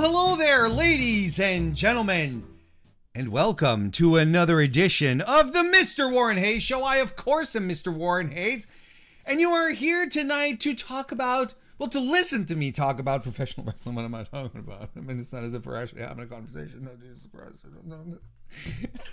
Hello there, ladies and gentlemen, and welcome to another edition of the MrWarrenHayes Show. I, of course, am Mr. Warren Hayes, and you are here tonight to talk about, well, to listen to me talk about professional wrestling. What am I talking about? I mean, it's not as if we're actually having a conversation. No, Jesus Christ.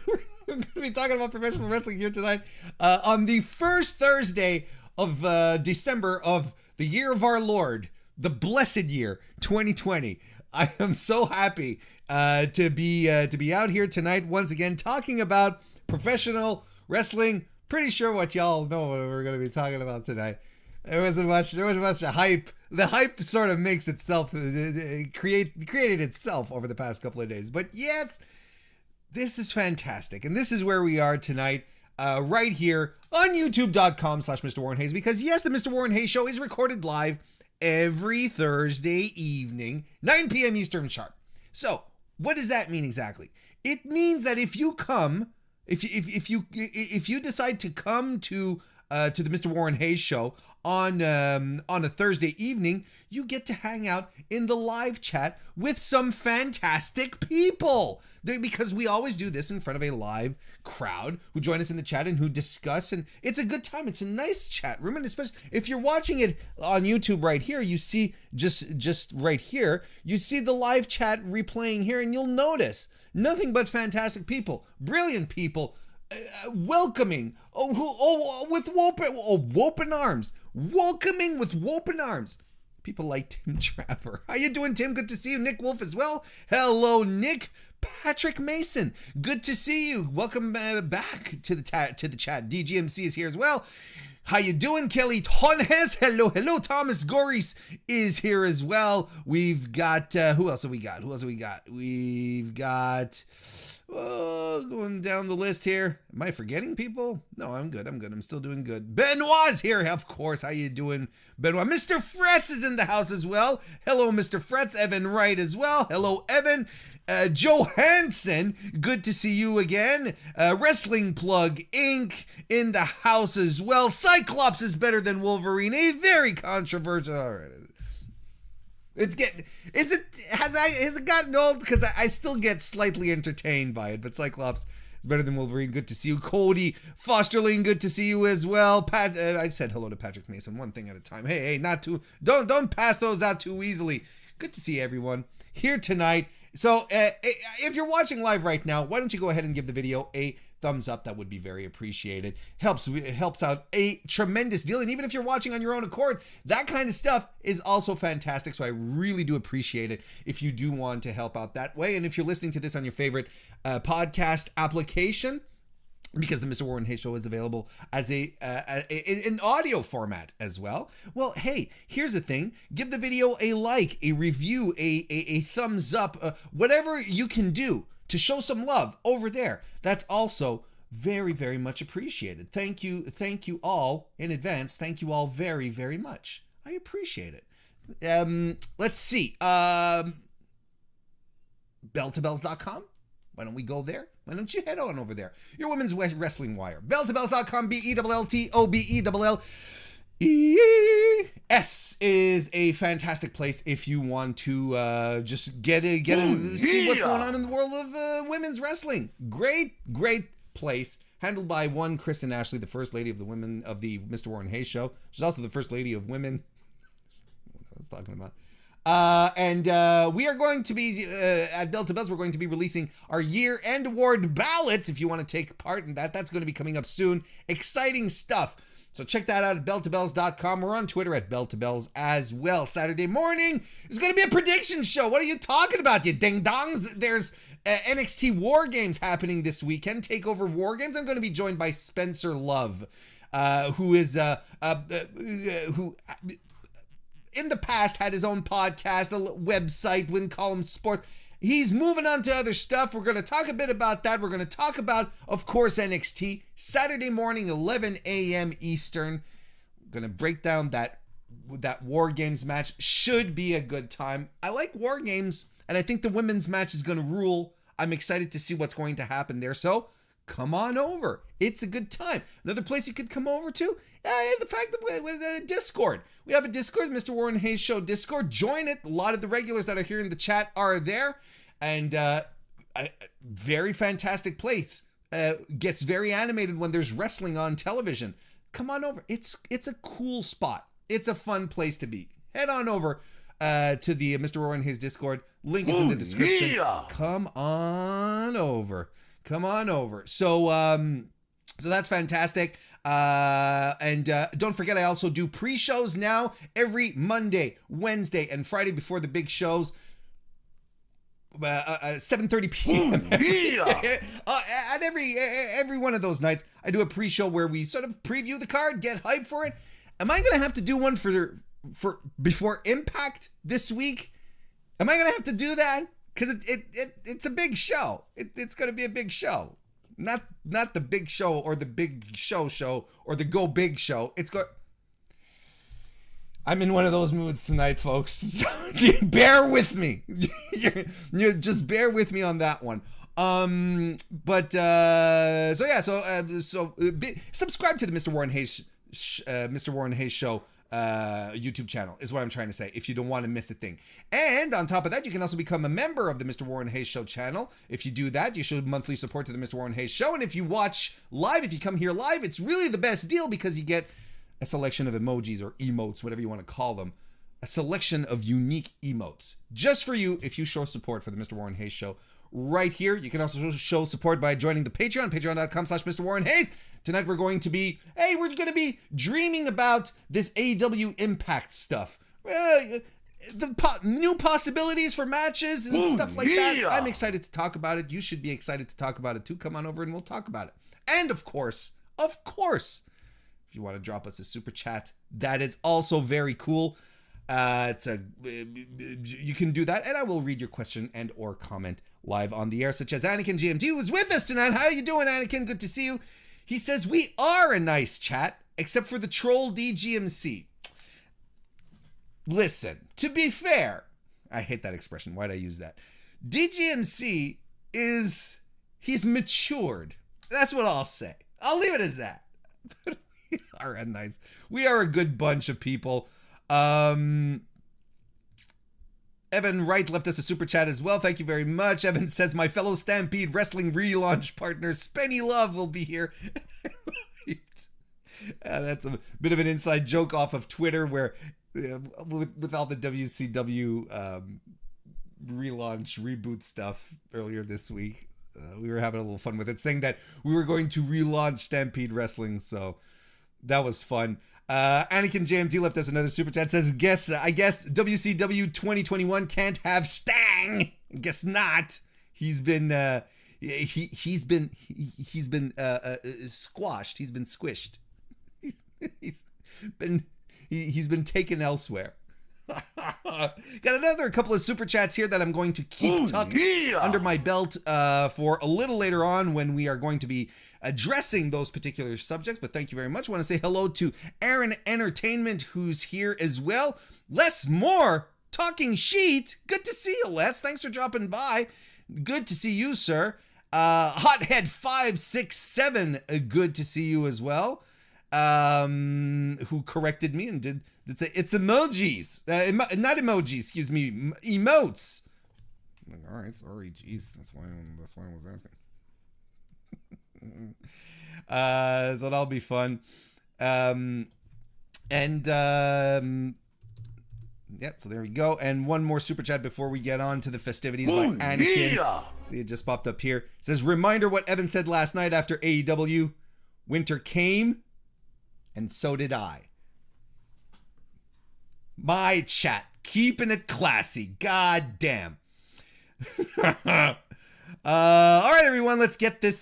We're going to be talking about professional wrestling here tonight on the first Thursday of December of the year of our Lord, the blessed year, 2020. I am so happy to be out here tonight once again talking about professional wrestling. Pretty sure what y'all know what we're going to be talking about tonight. There wasn't much hype. The hype sort of makes itself created itself over the past couple of days. But yes, this is fantastic, and this is where we are tonight, right here on YouTube.com/MrWarrenHayes. Because yes, the Mr. Warren Hayes Show is recorded live every Thursday evening, 9 p.m. Eastern sharp. So, what does that mean exactly? It means that if you decide to come to the Mr. Warren Hayes Show on a Thursday evening, you get to hang out in the live chat with some fantastic people. Because we always do this in front of a live crowd who join us in the chat and who discuss, and it's a good time. It's a nice chat room, and especially if you're watching it on YouTube right here, you see just right here, you see the live chat replaying here, and you'll notice nothing but fantastic people, brilliant people, welcoming, with open arms, welcoming with open arms. People like Tim Trapper. How you doing, Tim? Good to see you. Nick Wolf as well. Hello, Nick. Patrick Mason. Good to see you. Welcome back to the chat. DGMC is here as well. How you doing, Kelly Tonjes? Hello. Thomas Goris is here as well. We've got, who else have we got? We've got, going down the list here. Am I forgetting people? No, I'm good. I'm still doing good. Benoit's here, of course. How you doing, Benoit? Mr. Fretz is in the house as well. Hello, Mr. Fretz. Evan Wright as well. Hello, Evan. Johansson, good to see you again. Wrestling Plug Inc. in the house as well. Cyclops is better than Wolverine. A very controversial. All right. Has it gotten old? Because I still get slightly entertained by it, but Cyclops is better than Wolverine. Good to see you. Cody Fosterling, good to see you as well. Pat, I said hello to Patrick Mason, one thing at a time. Hey, not too, don't pass those out too easily. Good to see everyone here tonight. So if you're watching live right now, why don't you go ahead and give the video a thumbs up? That would be very appreciated. It helps out a tremendous deal. And even if you're watching on your own accord, that kind of stuff is also fantastic. So I really do appreciate it if you do want to help out that way. And if you're listening to this on your favorite podcast application, because the Mr. Warren Hayes Show is available as an audio format as well. Well, hey, here's the thing. Give the video a like, a review, a thumbs up, whatever you can do to show some love over there. That's also very, very much appreciated. Thank you all in advance. Thank you all very, very much. I appreciate it. Let's see. Belltobells.com. Why don't we go there? Why don't you head on over there? Your Women's Wrestling Wire. Belltobells.com. BELLTOBELLES is a fantastic place if you want to just see what's going on in the world of women's wrestling. Great place. Handled by one Kristen Ashley, the first lady of the women of the Mr. Warren Hayes Show. She's also the first lady of women. What I was talking about. And we are going to be, at Bell to Bells, we're going to be releasing our year-end award ballots. If you want to take part in that, that's going to be coming up soon. Exciting stuff. So check that out at belltobells.com. We're on Twitter at belltobells as well. Saturday morning is going to be a prediction show. What are you talking about, you ding-dongs? There's NXT War Games happening this weekend. TakeOver War Games. I'm going to be joined by Spencer Love, who in the past had his own podcast, a website, wouldn't call him sports. He's moving on to other stuff. We're going to talk a bit about that. We're going to talk about, of course, NXT. Saturday morning, 11 a.m. Eastern. We're going to break down that War Games match. Should be a good time. I like War Games, and I think the women's match is going to rule. I'm excited to see what's going to happen there. So come on over. It's a good time. Another place you could come over to, the fact that with Discord. We have a Discord, Mr. Warren Hayes Show Discord. Join it. A lot of the regulars that are here in the chat are there. And a very fantastic place. Gets very animated when there's wrestling on television. Come on over. It's a cool spot. It's a fun place to be. Head on over to the Mr. Warren Hayes Discord. Link is in the description. Yeah. Come on over. So that's fantastic. And don't forget, I also do pre-shows now every Monday, Wednesday, and Friday before the big shows. 7:30 p.m. At every one of those nights, I do a pre-show where we sort of preview the card, get hyped for it. Am I gonna have to do one for before Impact this week? Am I gonna have to do that? Because it's a big show. It's gonna be a big show. Not the big show or the big show or the go big show. I'm in one of those moods tonight, folks. Bear with me. You just bear with me on that one. Subscribe to the Mr. Warren Hayes Show YouTube channel is what I'm trying to say, if you don't want to miss a thing. And on top of that, you can also become a member of the Mr. Warren Hayes Show channel. If you do that, you show monthly support to the Mr. Warren Hayes Show. And if you watch live, if you come here live, it's really the best deal because you get a selection of emojis or emotes, whatever you want to call them, a selection of unique emotes just for you if you show support for the Mr. Warren Hayes Show right here. You can also show support by joining the Patreon, patreon.com/Mr. Warren Hayes. Tonight we're going to be dreaming about this AEW Impact stuff. New possibilities for matches and stuff like that. I'm excited to talk about it. You should be excited to talk about it too. Come on over and we'll talk about it. And of course, if you want to drop us a super chat, that is also very cool. You can do that, and I will read your question and or comment live on the air, such as Anakin GMT, who was with us tonight. How are you doing, Anakin? Good to see you. He says, we are a nice chat, except for the troll DGMC. Listen, to be fair, I hate that expression. Why'd I use that? DGMC he's matured. That's what I'll say. I'll leave it as that. We are a good bunch of people. Evan Wright left us a super chat as well. Thank you very much. Evan says, my fellow Stampede Wrestling relaunch partner, Spenny Love, will be here. That's a bit of an inside joke off of Twitter where with all the WCW relaunch reboot stuff earlier this week, we were having a little fun with it, saying that we were going to relaunch Stampede Wrestling. So that was fun. Anakin JMD left us another super chat. Says, I guess WCW 2021 can't have Stang. Guess not. He's been he's been squashed. He's been squished. He's been taken elsewhere. Got another couple of super chats here that I'm going to keep tucked under my belt for a little later on when we are going to be addressing those particular subjects. But thank you very much. I want to say hello to Aaron Entertainment, who's here as well. Les Moore, Talking Sheet. Good to see you, Les. Thanks for dropping by. Good to see you, sir. Hothead567, good to see you as well. Who corrected me and did say it's emojis, not emojis, excuse me, emotes. I'm like, all right, sorry, jeez, that's why I was asking. So that'll be fun. Yeah, so there we go. And one more super chat before we get on to the festivities by Anakin. Yeah. See, it just popped up here. It says, reminder what Evan said last night after AEW. Winter came, and so did I. My chat, keeping it classy. God damn. All right, everyone, let's get this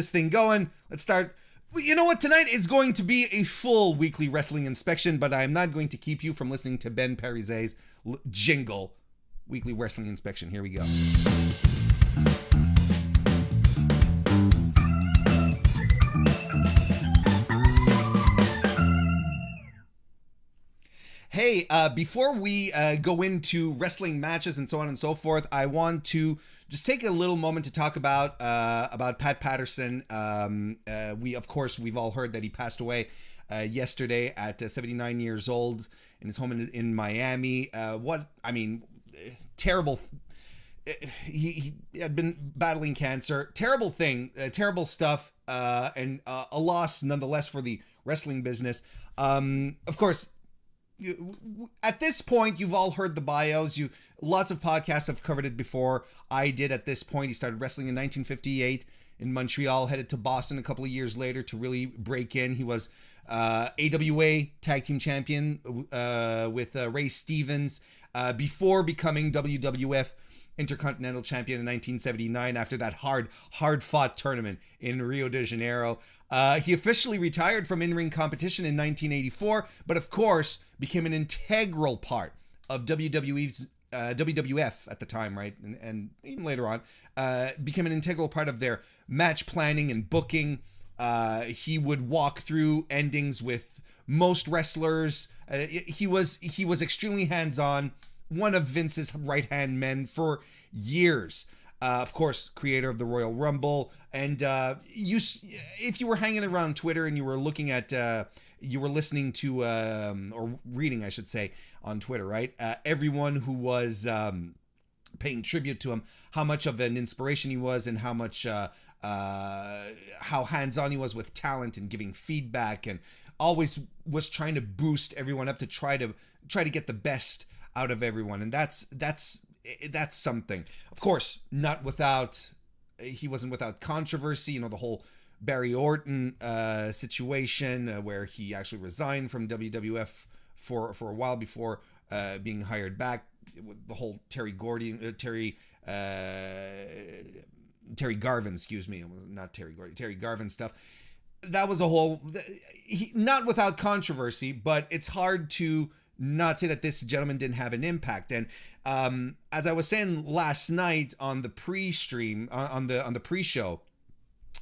thing going. Let's start. You know what? Tonight is going to be a full weekly wrestling inspection, but I am not going to keep you from listening to Ben Parize's jingle. Weekly wrestling inspection. Here we go. Hey, before we go into wrestling matches and so on and so forth, I want to just take a little moment to talk about Pat Patterson. We've all heard that he passed away yesterday at 79 years old in his home in Miami. Terrible. He had been battling cancer. Terrible thing. Terrible stuff. And a loss nonetheless for the wrestling business. Of course. At this point, you've all heard the bios. Lots of podcasts have covered it before I did. At this point, he started wrestling in 1958 in Montreal, headed to Boston a couple of years later to really break in. He was AWA Tag Team Champion with Ray Stevens before becoming WWF Intercontinental Champion in 1979 after that hard-fought tournament in Rio de Janeiro. He officially retired from in-ring competition in 1984, but of course became an integral part of WWF at the time, right? And even later on, became an integral part of their match planning and booking. He would walk through endings with most wrestlers. He was extremely hands-on, one of Vince's right-hand men for years. Of course, creator of the Royal Rumble. And if you were hanging around Twitter and you were looking at, you were listening to, or reading, I should say, on Twitter, right? Everyone who was paying tribute to him, how much of an inspiration he was and how much, how hands-on he was with talent and giving feedback and always was trying to boost everyone up to try to get the best out of everyone. And that's something. Of course, he wasn't without controversy, the whole Barry Orton situation where he actually resigned from WWF for a while before being hired back, with the whole Terry Garvin, Terry Garvin stuff. That was a whole, not without controversy, but it's hard to not say that this gentleman didn't have an impact. And as I was saying last night on the pre-stream, on the pre-show,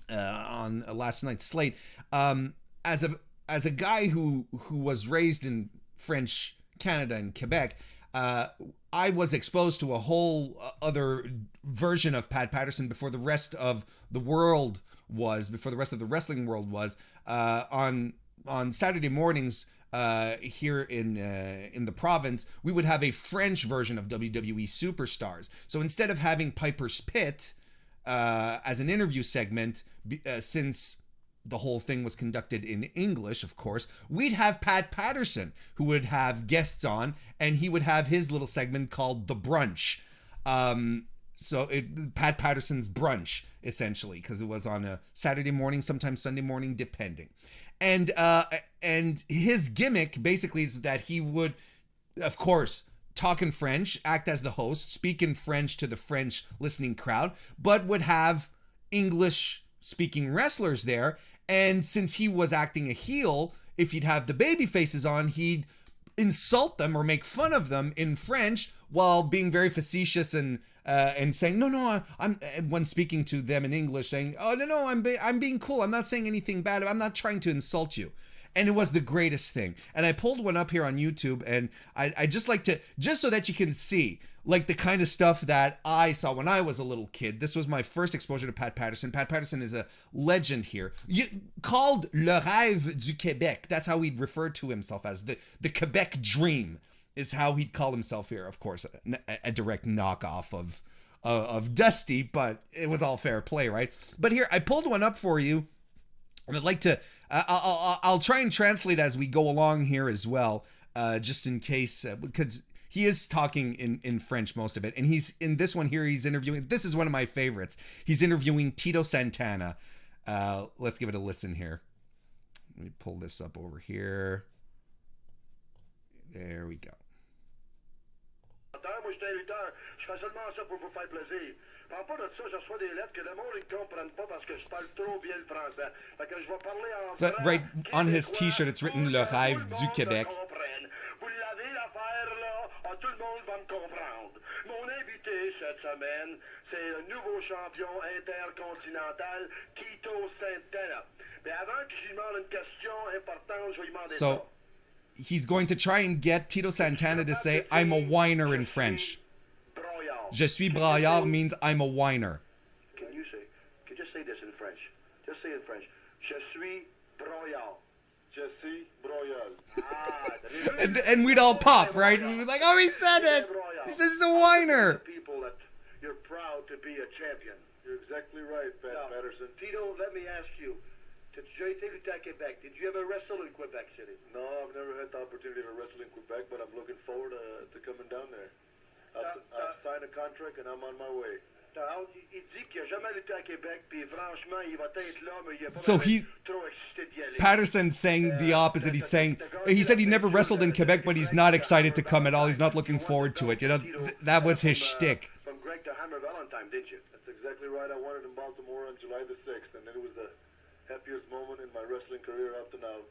on last night's slate, as a guy who was raised in French Canada and Quebec, I was exposed to a whole other version of Pat Patterson before the rest of the wrestling world was. On Saturday mornings, here in the province, we would have a French version of WWE Superstars. So instead of having Piper's Pit as an interview segment, since the whole thing was conducted in English, of course, we'd have Pat Patterson, who would have guests on, and he would have his little segment called The Brunch. Pat Patterson's Brunch, essentially, because it was on a Saturday morning, sometimes Sunday morning, depending. And his gimmick basically is that he would, of course, talk in French, act as the host, speak in French to the French listening crowd, but would have English-speaking wrestlers there. And since he was acting a heel, if he'd have the baby faces on, he'd insult them or make fun of them in French while being very facetious and saying, no, I'm, when speaking to them in English, saying, oh, no, I'm being cool. I'm not saying anything bad. I'm not trying to insult you. And it was the greatest thing. And I pulled one up here on YouTube, and I just like to, just so that you can see, like, the kind of stuff that I saw when I was a little kid. This was my first exposure to Pat Patterson. Pat Patterson is a legend here. Called Le Rêve du Québec. That's how he'd refer to himself as. The Quebec Dream is how he'd call himself here. Of course, a direct knockoff of Dusty, but it was all fair play, right? But here, I pulled one up for you, and I'd like to, I'll try and translate as we go along here as well, just in case, because he is talking in French, most of it. And he's, in this one here, he's interviewing, this is one of my favorites. He's interviewing Tito Santana. Let's give it a listen here. Let me pull this up over here. There we go. Moi, je suis un lutteur. Je fais seulement ça pour vous faire plaisir. Par rapport à ça, je reçois des lettres que le monde ne comprenne pas parce que je parle trop bien le français. Fait que je vais parler en so, right on his t-shirt, it's written Le Rêve du Québec. Vous l'avez l'affaire là, tout le monde va me comprendre. Mon invité cette semaine, c'est le nouveau champion intercontinental, Tito Santana. Mais avant que je lui demande une question importante, je vais lui demander ça. he's going to try and get Tito Santana to say, I'm a whiner in French. Je suis braillard means I'm a whiner. Can you just say this in French? Just say it in French. Je suis broyard. Je suis broyard. And we'd all pop, right? And we'd be like, oh, he said it. He says he's a whiner. People that you're proud to be a champion. You're exactly right, Patterson. Tito, let me ask you. Tu as déjà été lutter à Québec? Did you ever wrestle in Quebec City? No, I've never had the opportunity to wrestle in Quebec, but I'm looking forward to coming down there. I've signed a contract and I'm on my way. Il dit qu'il n'a jamais lutté à Québec, puis franchement, il va être là, mais il est pas trop excité d'y aller. Patterson's saying the opposite. He said he never wrestled in Quebec, but he's not excited to come at all. He's not looking forward to it. You know, that was his shtick. From Greg to Hammer Valentine, didn't you? That's exactly right. I won it in Baltimore on July the 6th, and it was the happiest moment in my wrestling career up to now.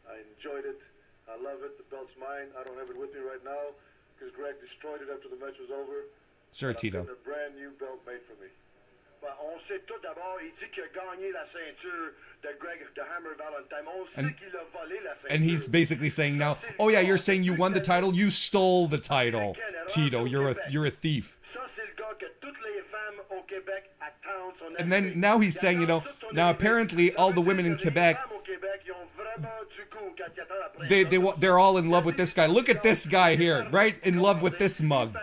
I enjoyed it. I love it. The belt's mine. I don't have it with me right now because Greg destroyed it after the match was over. Sure, Tito. A brand new belt made for me. On sait tout d'abord, il dit qu'il a gagné la ceinture de Greg de Hammer Valentine. On sait qu'il a volé la ceinture. And he's basically saying now, oh yeah, you're saying you won the title, you stole the title, Tito. You're a thief. Ça, c'est le gars que toutes les femmes au Québec attendent son And then now he's saying, you know, now apparently all the women in Quebec, they're all in love with this guy. Look at this guy here, right? In love with this mug.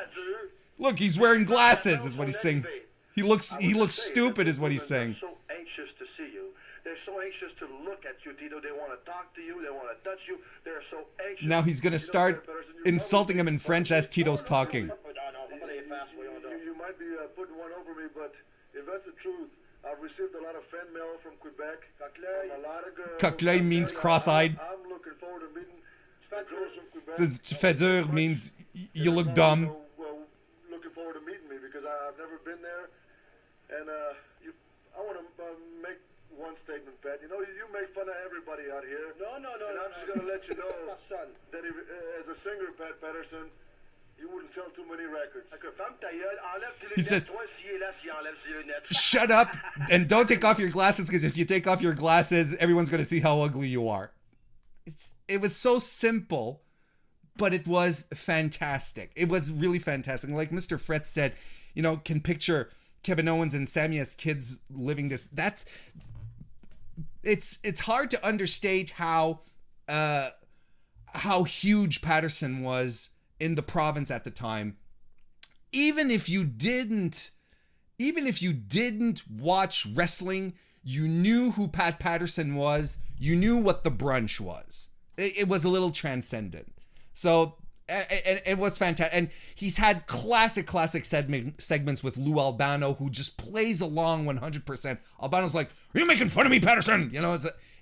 Look, he's wearing glasses, is what he's saying. He looks stupid, is what he's saying. They're so anxious to see you. They're so anxious to look at you, Tito. They want to talk to you. They want to touch you. They're so anxious. Now he's going to start insulting him in French as Tito's talking. You might be putting one over me, but if that's the truth, I've received a lot of fan mail from Quebec. From a lot of girls. Coquelin means cross-eyed. I'm looking forward to meeting girls from Quebec. Says tu fais dur means you look dumb. Looking forward to meeting me because I've never been there. And I want to make one statement, Pat. You know, you make fun of everybody out here. No. And I'm just going to let you know that if, as a singer, Pat Patterson, you wouldn't sell too many records. He says, shut up and don't take off your glasses, because if you take off your glasses, everyone's going to see how ugly you are. It was so simple, but it was fantastic. It was really fantastic. Like Mr. Fretz said, you know, can picture Kevin Owens and Sammy as kids living this. It's hard to understate how huge Patterson was in the province at the time. Even if you didn't watch wrestling, you knew who Pat Patterson was. You knew what the brunch was. It was a little transcendent. So it was fantastic. And he's had classic segments with Lou Albano, who just plays along 100%. Albano's like, are you making fun of me, Patterson? You know,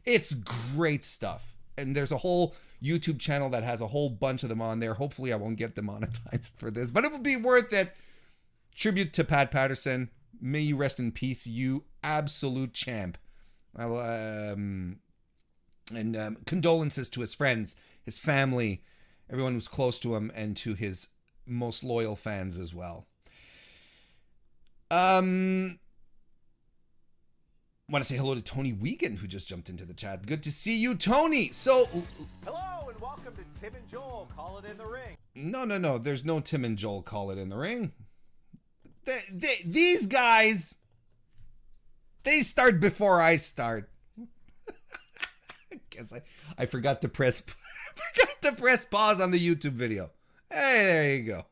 it's great stuff. And there's a whole YouTube channel that has a whole bunch of them on there. Hopefully I won't get demonetized for this, but it would be worth it. Tribute to Pat Patterson. May you rest in peace, you absolute champ. And condolences to his friends, his family, everyone who's close to him, and to his most loyal fans as well. I want to say hello to Tony Wiegand, who just jumped into the chat. Good to see you, Tony. So, hello and welcome to Tim and Joel Call It in the Ring. No. There's no Tim and Joel Call It in the Ring. These guys, they start before I start. Guess I forgot to press pause on the YouTube video. Hey, there you go.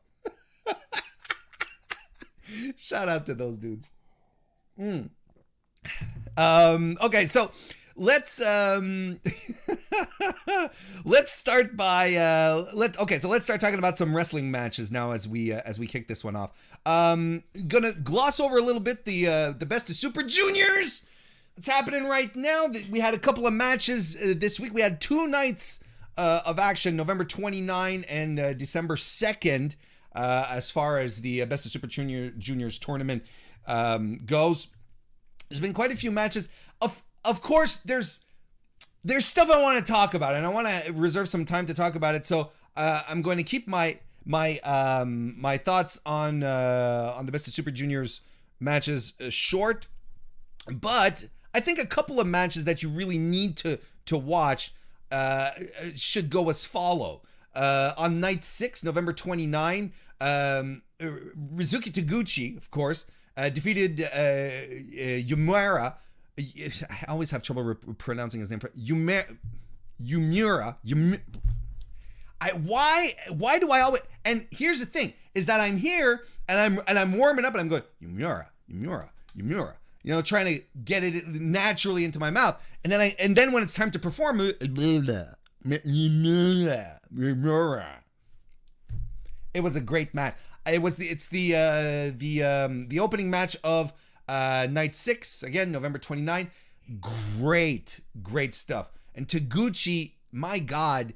Shout out to those dudes. Okay, so let's start by let's start talking about some wrestling matches now as we kick this one off. Gonna gloss over a little bit the Best of Super Juniors. It's happening right now. We had a couple of matches this week. We had 2 nights of action, November 29 and December 2nd, as far as the Best of Super Juniors tournament goes. There's been quite a few matches. Of course, there's stuff I want to talk about, and I want to reserve some time to talk about it. So I'm going to keep my thoughts on the Best of Super Juniors matches short, but I think a couple of matches that you really need to watch should go as follow. On night 6, November 29, Rizuki Taguchi, of course, defeated Yumura. I always have trouble pronouncing his name. Yumura. Why do I always? And here's the thing: is that I'm here and I'm warming up and I'm going Yumura. You know, trying to get it naturally into my mouth, and then when it's time to perform, it was a great match. It's the opening match of night 6, again November 29. Great stuff. And Taguchi, my God,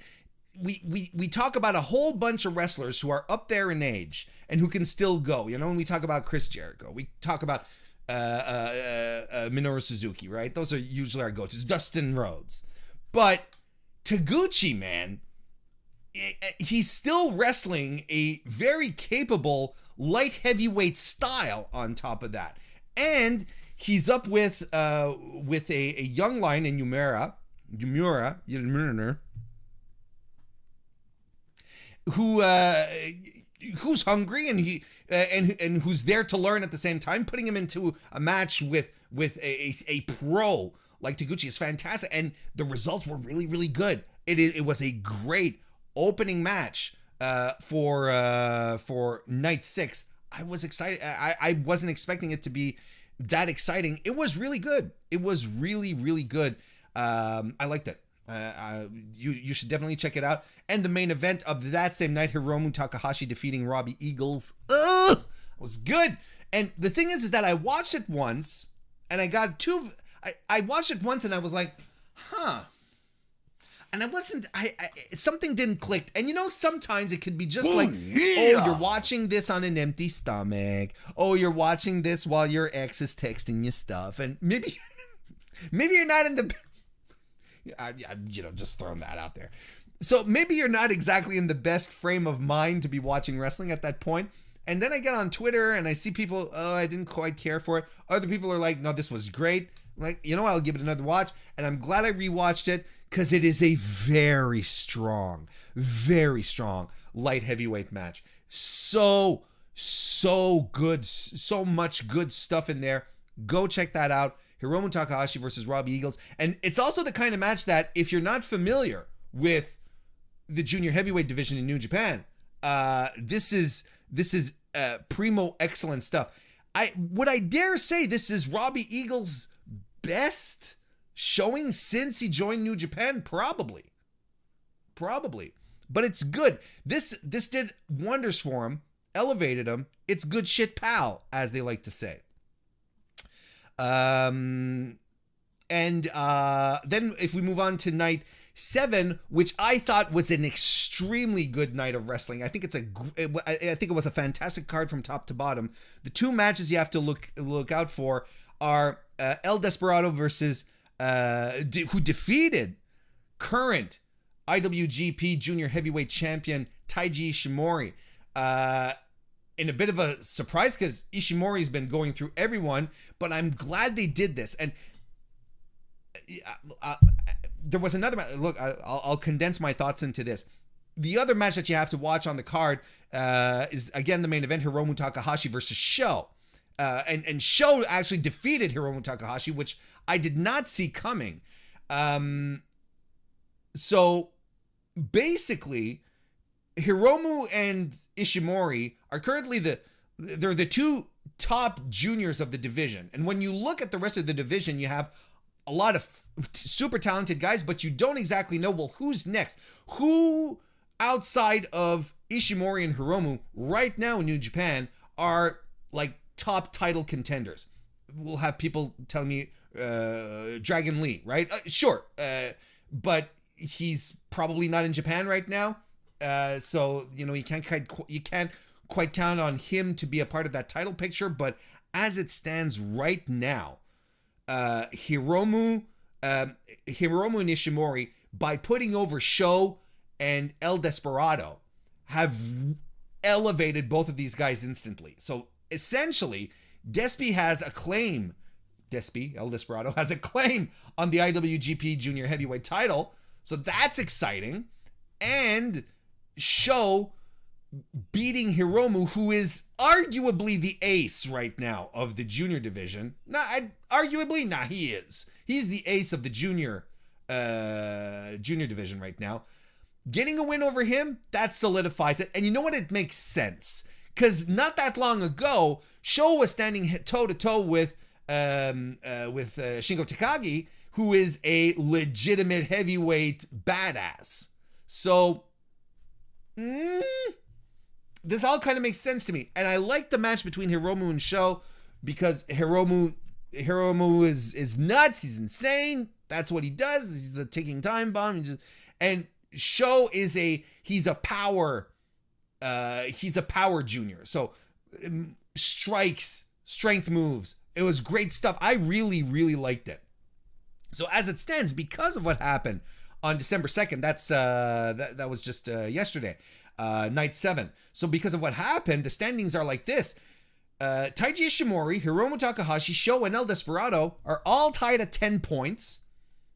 we talk about a whole bunch of wrestlers who are up there in age and who can still go. You know, when we talk about Chris Jericho, we talk about Minoru Suzuki, right? Those are usually our go-tos. Dustin Rhodes. But Taguchi, man, he's still wrestling a very capable light heavyweight style on top of that. And he's up with a young lion in Yumura, who's hungry and who's there to learn at the same time. Putting him into a match with a pro like Taguchi is fantastic, and the results were really, really good. It was a great opening match for night 6. I was excited. I wasn't expecting it to be that exciting. It was really good. It was really, really good. I liked it. You should definitely check it out. And the main event of that same night, Hiromu Takahashi defeating Robbie Eagles. Was good. And the thing is that I watched it once, and I got I watched it once, and I was like, huh. And something didn't click. And you know, sometimes it could be just oh, you're watching this on an empty stomach. Oh, you're watching this while your ex is texting you stuff. And maybe you're not in the, just throwing that out there. So maybe you're not exactly in the best frame of mind to be watching wrestling at that point. And then I get on Twitter and I see people, I didn't quite care for it. Other people are like, no, this was great. I'm like, you know what, I'll give it another watch. And I'm glad I rewatched it, because it is a very strong light heavyweight match. So good. So much good stuff in there. Go check that out. Hiromu Takahashi versus Robbie Eagles. And it's also the kind of match that, if you're not familiar with the junior heavyweight division in New Japan, this is primo excellent stuff. Would I dare say this is Robbie Eagles' best showing since he joined New Japan? Probably, but it's good. This did wonders for him, elevated him. It's good shit, pal, as they like to say. And then if we move on to night 7, which I thought was an extremely good night of wrestling. I think it was a fantastic card from top to bottom. The two matches you have to look out for are El Desperado versus who defeated current IWGP Junior Heavyweight Champion Taiji Ishimori. In a bit of a surprise, because Ishimori's been going through everyone, but I'm glad they did this. And there was another match. Look, I'll condense my thoughts into this. The other match that you have to watch on the card is, again, the main event, Hiromu Takahashi versus Sho. And Sho actually defeated Hiromu Takahashi, which I did not see coming. So basically, Hiromu and Ishimori are currently they're the two top juniors of the division. And when you look at the rest of the division, you have a lot of super talented guys, but you don't exactly know, well, who's next? Who outside of Ishimori and Hiromu right now in New Japan are like top title contenders? We'll have people tell me Dragon Lee, right? Sure. But he's probably not in Japan right now. So, you can't quite count on him to be a part of that title picture. But as it stands right now, Hiromu and Ishimori, by putting over Sho and El Desperado, have elevated both of these guys instantly. So essentially, El Desperado has a claim on the IWGP Junior Heavyweight title. So that's exciting. And Sho beating Hiromu, who is arguably the ace right now of the junior division. He is. He's the ace of the junior division right now. Getting a win over him, that solidifies it. And you know what? It makes sense. Because not that long ago, Sho was standing toe-to-toe with Shingo Takagi, who is a legitimate heavyweight badass. So, this all kind of makes sense to me. And I like the match between Hiromu and Sho because Hiromu is nuts. He's insane. That's what he does. He's the ticking time bomb. And Sho is he's a power junior. So strikes, strength moves. It was great stuff. I really, really liked it. So as it stands, because of what happened on December 2nd, that was just yesterday, night 7. So because of what happened, the standings are like this. Taiji Ishimori, Hiromu Takahashi, Sho, and El Desperado are all tied at 10 points.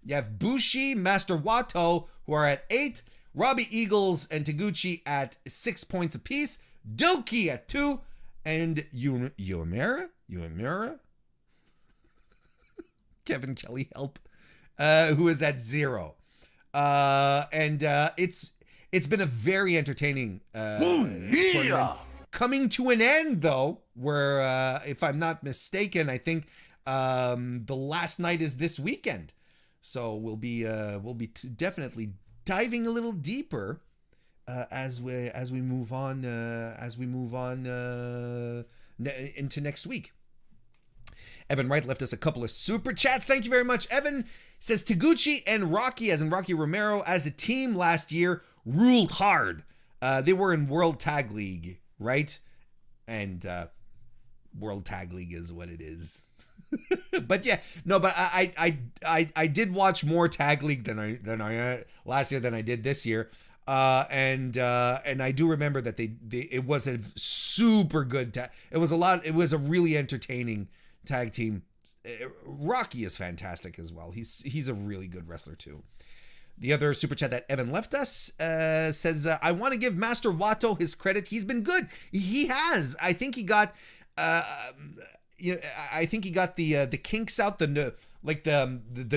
You have Bushi, Master Wato, who are at 8. Robbie Eagles and Taguchi at 6 points apiece. Doki at 2. And Uemura? Kevin Kelly, help. Who is at 0. It's been a very entertaining tournament. Coming to an end, though, where, if I'm not mistaken, I think the last night is this weekend. So we'll be definitely diving a little deeper as we move on into next week. Evan Wright left us a couple of super chats. Thank you very much, Evan. Says Taguchi and Rocky, as in Rocky Romero, as a team last year ruled hard. They were in World Tag League, right? And World Tag League is what it is. But yeah, no, but I did watch more Tag League than I last year than I did this year, and I do remember that it was a super good it was a really entertaining tag team. Rocky is fantastic as well. He's a really good wrestler too. The other super chat that Evan left us says, I want to give Master Wato his credit. He's been good. He has. I think he got. I think he got the kinks out, the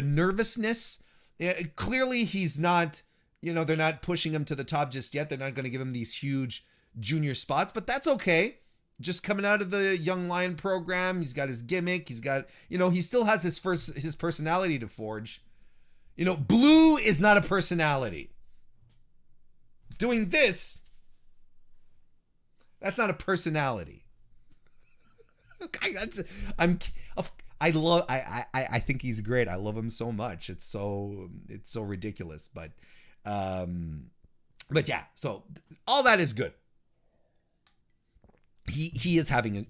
nervousness. Clearly, he's not. They're not pushing him to the top just yet. They're not going to give him these huge junior spots, but that's okay. Just coming out of the Young Lion program, he's got his gimmick. He's got, he still has his personality to forge. Blue is not a personality. Doing this, that's not a personality. I think he's great. I love him so much. It's so ridiculous. But yeah. So all that is good. He is having a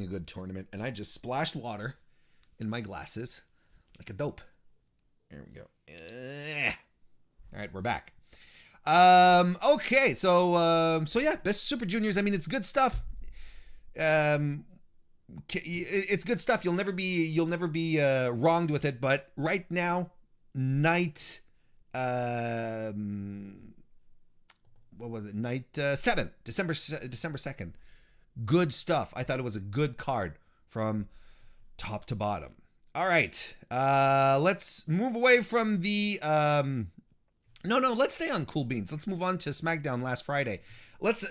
good tournament, and I just splashed water in my glasses like a dope. There we go. All right, we're back. Okay, so yeah, Best Super Juniors. I mean, it's good stuff. It's good stuff. You'll never be wronged with it. But right now, night what was it? Night 7, December 2nd. Good stuff. I thought it was a good card from top to bottom. All right, let's move away from the let's stay on Cool Beans. Let's move on to SmackDown last Friday. Let's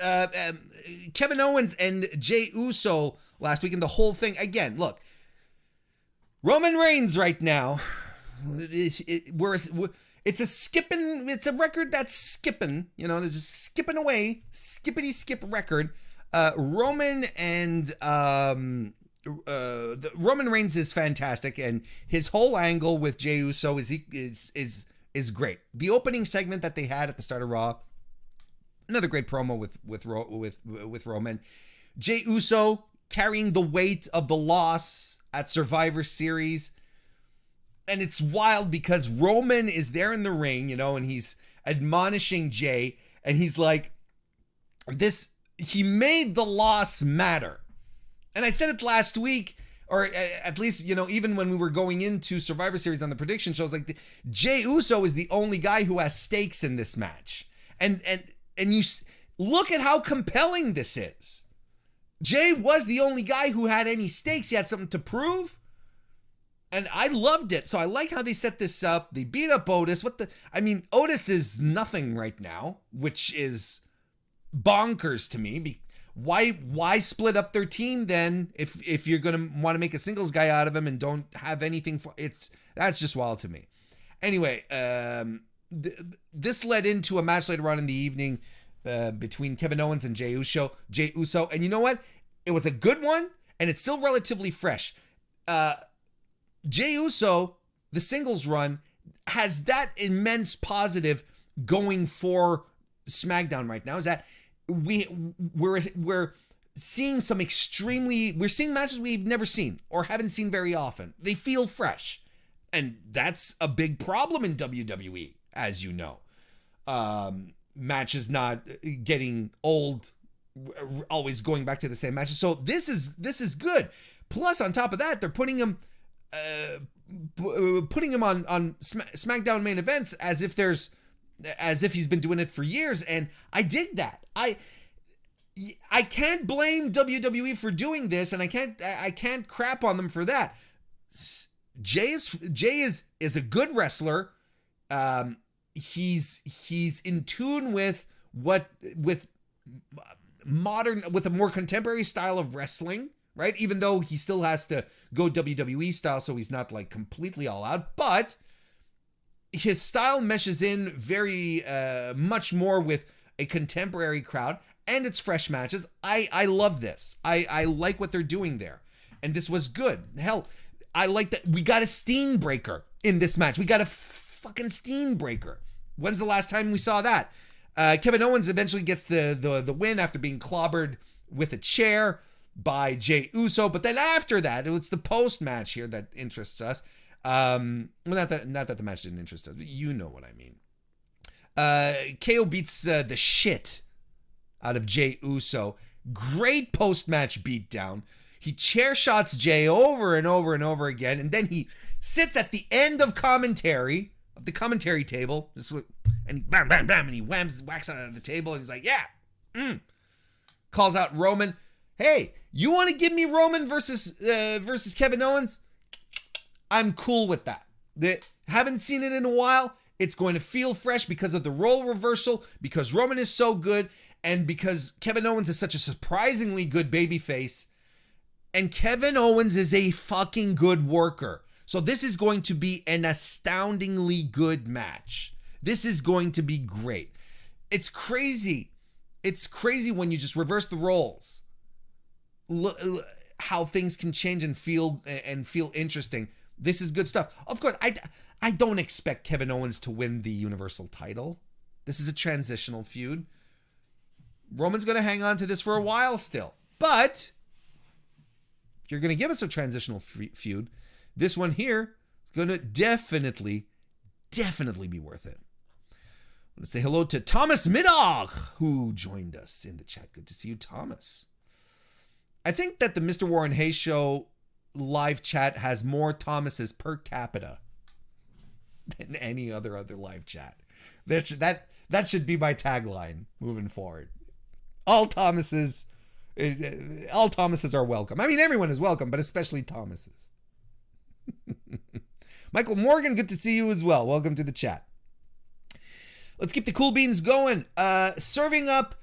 Kevin Owens and Jey Uso last week, and the whole thing. Again, look, Roman Reigns right now, it's a record that's skipping, they're just skipping away, skippity skip record. Roman Reigns is fantastic, and his whole angle with Jey Uso is great. The opening segment that they had at the start of Raw, another great promo with Roman. Jey Uso carrying the weight of the loss at Survivor Series, and it's wild because Roman is there in the ring, and he's admonishing Jey, and he's like, he made the loss matter. And I said it last week or at least, even when we were going into Survivor Series on the prediction shows, like Jey Uso is the only guy who has stakes in this match. And you look at how compelling this is. Jey was the only guy who had any stakes. He had something to prove. And I loved it. So I like how they set this up. They beat up Otis. Otis is nothing right now, which is bonkers to me. Why split up their team then if you're going to want to make a singles guy out of him and don't have anything for that's just wild to me. Anyway, this led into a match later on in the evening between Kevin Owens and Jey Uso. And you know what? It was a good one, and it's still relatively fresh. Jey Uso, the singles run, has that immense positive going for SmackDown right now, is that we're seeing we're seeing matches we've never seen or haven't seen very often. They feel fresh. And that's a big problem in WWE, as you know. Matches not getting old, always going back to the same matches. So this is good. Plus, on top of that, they're putting him on SmackDown main events as if he's been doing it for years, and I dig that. I can't blame WWE for doing this, and I can't crap on them for that. Jey is a good wrestler. He's in tune with a more contemporary style of wrestling, right? Even though he still has to go WWE style, so he's not like completely all out, but his style meshes in very much more with a contemporary crowd, and it's fresh matches. I love this. I like what they're doing there, and this was good. Hell, I like that we got a Steen breaker in this match. We got a fucking Steen breaker. When's the last time we saw that? Kevin Owens eventually gets the win after being clobbered with a chair by Jey Uso, but then after that, it's the post match here that interests us. Not that the match didn't interest us, but you know what I mean. KO beats the shit out of Jey Uso. Great post match beatdown. He chair shots Jey over and over and over again, and then he sits at the end of the commentary table, and he bam, bam, bam, and he whacks out of the table, and he's like, yeah. Calls out Roman. Hey, you want to give me Roman versus Kevin Owens? I'm cool with that. Haven't seen it in a while. It's going to feel fresh because of the role reversal, because Roman is so good, and because Kevin Owens is such a surprisingly good babyface. And Kevin Owens is a fucking good worker. So this is going to be an astoundingly good match. This is going to be great. It's crazy. It's crazy when you just reverse the roles. Look how things can change and feel interesting. This is good stuff. Of course, I don't expect Kevin Owens to win the Universal title. This is a transitional feud. Roman's going to hang on to this for a while still. But if you're going to give us a transitional feud, this one here is going to definitely be worth it. I want to say hello to Thomas Middag, who joined us in the chat. Good to see you, Thomas. I think that the MrWarrenHayes show live chat has more Thomases per capita than any other live chat. That should be my tagline moving forward. All Thomases are welcome. I mean, everyone is welcome, but especially Thomases. Michael Morgan, good to see you as well. Welcome to the chat. Let's keep the cool beans going. Serving up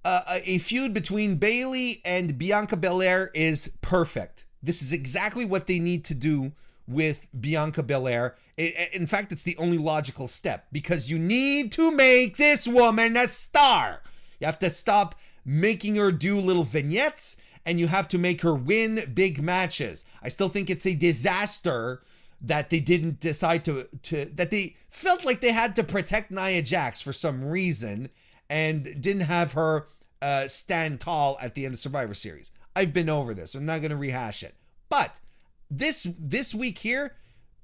a feud between Bayley and Bianca Belair is perfect. This is exactly what they need to do with Bianca Belair. In fact, it's the only logical step, because you need to make this woman a star. You have to stop making her do little vignettes, and you have to make her win big matches. I still think it's a disaster that they didn't decide that they felt like they had to protect Nia Jax for some reason and didn't have her stand tall at the end of Survivor Series. I've been over this. I'm not going to rehash it. But this week here,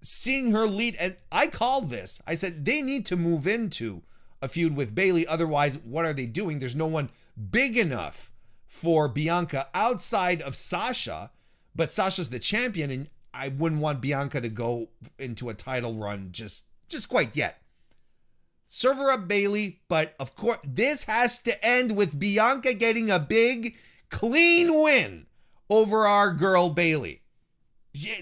seeing her lead, and I called this. I said they need to move into a feud with Bayley. Otherwise, what are they doing? There's no one big enough for Bianca outside of Sasha, but Sasha's the champion, and I wouldn't want Bianca to go into a title run just quite yet. Serve her up, Bayley, but of course, this has to end with Bianca getting a big, clean win over our girl Bayley.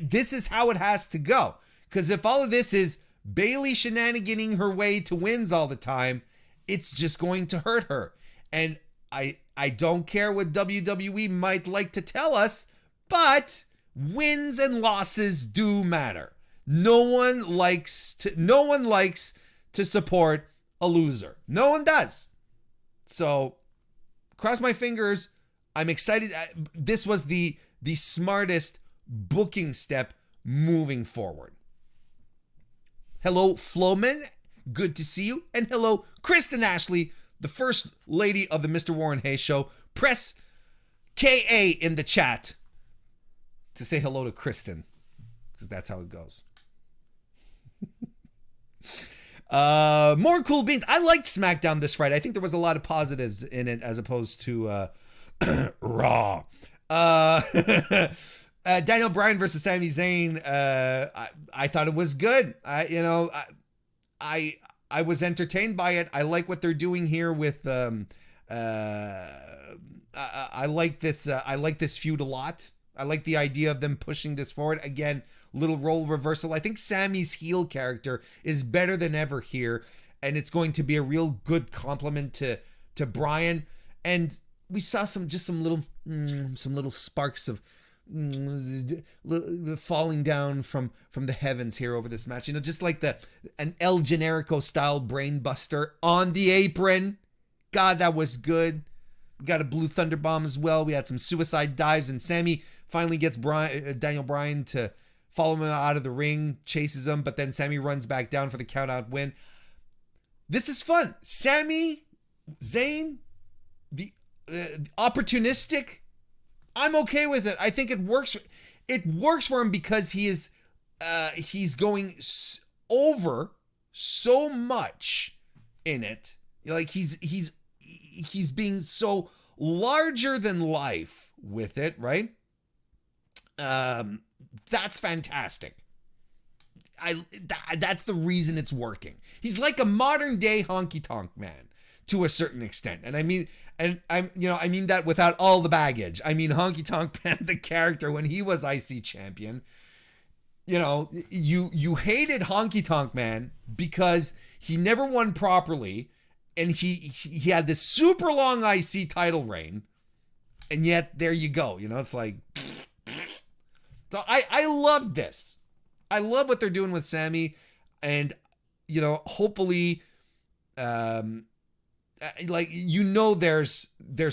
This is how it has to go. Because if all of this is Bayley shenaniganing her way to wins all the time, it's just going to hurt her. And I don't care what WWE might like to tell us, but wins and losses do matter. No one likes to support a loser. No one does. So cross my fingers. I'm excited. This was the smartest booking step moving forward. Hello, Floman. Good to see you. And hello, Kristen Ashley, the first lady of the Mr. Warren Hayes show. Press KA in the chat to say hello to Kristen, because that's how it goes. More cool beans. I liked SmackDown this Friday. I think there was a lot of positives in it as opposed to Raw. Daniel Bryan versus Sami Zayn. I thought it was good. I was entertained by it. I like what they're doing here with. I like this. I like this feud a lot. I like the idea of them pushing this forward. Again, little role reversal. I think Sammy's heel character is better than ever here, and it's going to be a real good compliment to Bryan. And we saw some little sparks of falling down from the heavens here over this match. Just like an El Generico style brain buster on the apron. God, that was good. We got a Blue Thunder Bomb as well. We had some suicide dives, and Sammy finally gets Daniel Bryan to follow him out of the ring, chases him, but then Sammy runs back down for the count-out win. This is fun. Sami Zayn, the opportunistic, I'm okay with it. I think it works. It works for him because he's going over so much in it. Like he's being so larger than life with it, right? That's fantastic. That's the reason it's working. He's like a modern day honky tonk man to a certain extent. And I mean that without all the baggage. I mean, Honky Tonk Man, the character, when he was IC champion, you hated Honky Tonk Man because he never won properly. And he had this super long IC title reign. And yet there you go. It's like, so I love this. I love what they're doing with Sammy. And, hopefully, there's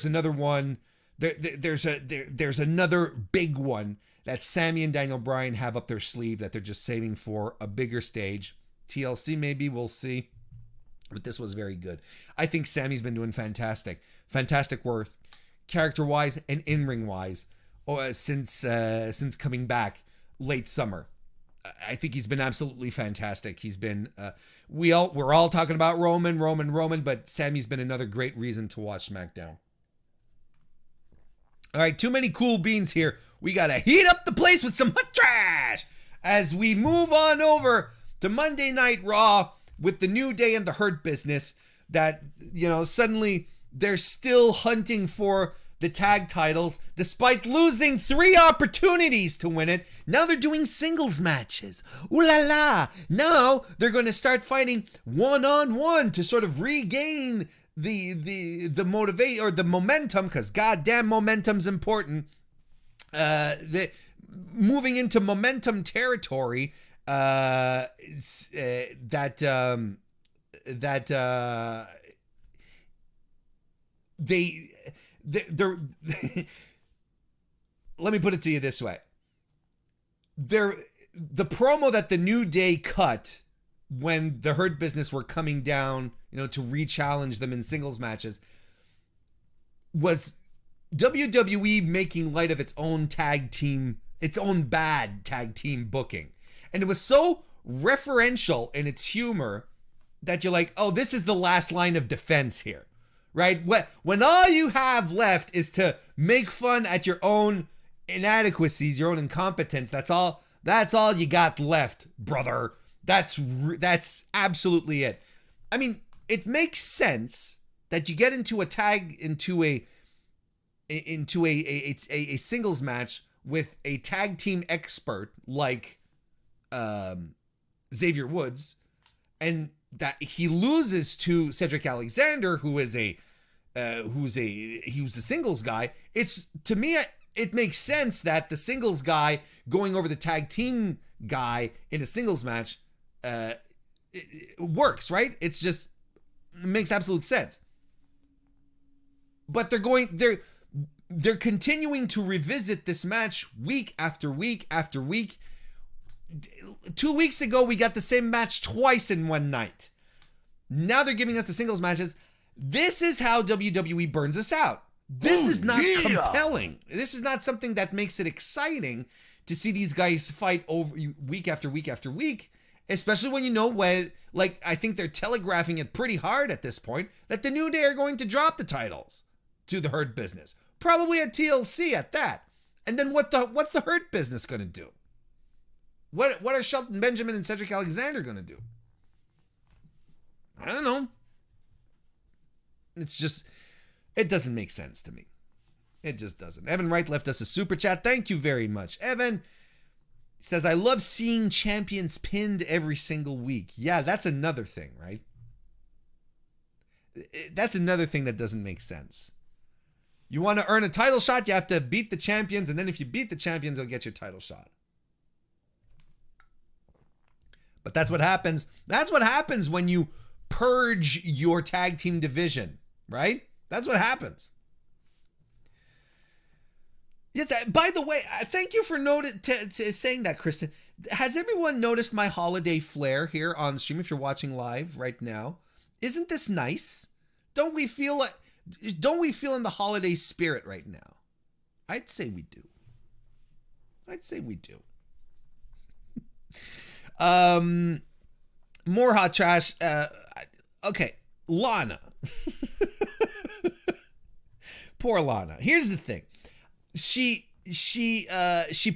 another one. There's another big one that Sammy and Daniel Bryan have up their sleeve that they're just saving for a bigger stage. TLC maybe, we'll see. But this was very good. I think Sammy's been doing fantastic work, character-wise and in-ring wise, since coming back late summer. I think he's been absolutely fantastic. He's been we're all talking about Roman, but Sammy's been another great reason to watch SmackDown. All right, too many cool beans here. We got to heat up the place with some hot trash as we move on over to Monday Night Raw with the New Day and the Hurt Business that, suddenly they're still hunting for the tag titles despite losing 3 opportunities to win it. Now they're doing singles matches. Ooh la la. Now they're going to start fighting one-on-one to sort of regain the motivate or the momentum, because goddamn momentum's important. Moving into momentum territory, they're let me put it to you this way. The promo that the New Day cut when the Hurt Business were coming down, to re-challenge them in singles matches, was WWE making light of its own bad tag team booking. And it was so referential in its humor that you're like, oh, this is the last line of defense here, right? When all you have left is to make fun at your own inadequacies, your own incompetence, that's all you got left, brother. That's absolutely it. I mean, it makes sense that you get into a singles match with a tag team expert like Xavier Woods, and that he loses to Cedric Alexander, who was a singles guy. It's, to me, it makes sense that the singles guy going over the tag team guy in a singles match it works, right? It makes absolute sense. But they're continuing to revisit this match week after week after week. 2 weeks ago, we got the same match twice in one night. Now they're giving us the singles matches. This is how WWE burns us out. This is not compelling. This is not something that makes it exciting to see these guys fight over week after week after week, especially when I think they're telegraphing it pretty hard at this point that the New Day are going to drop the titles to the Hurt Business, probably at TLC at that. And then what's the Hurt Business going to do? What are Shelton Benjamin and Cedric Alexander going to do? I don't know. It doesn't make sense to me. It just doesn't. Evan Wright left us a super chat. Thank you very much. Evan says, I love seeing champions pinned every single week. Yeah, that's another thing, right? That's another thing that doesn't make sense. You want to earn a title shot, you have to beat the champions, and then if you beat the champions, they'll get your title shot. But that's what happens. That's what happens when you purge your tag team division, right? That's what happens. Yes. By the way, thank you for saying that, Kristen. Has everyone noticed my holiday flair here on stream? If you're watching live right now, isn't this nice? Don't we feel in the holiday spirit right now? I'd say we do. More hot trash. Okay, Lana. Poor Lana. Here's the thing. She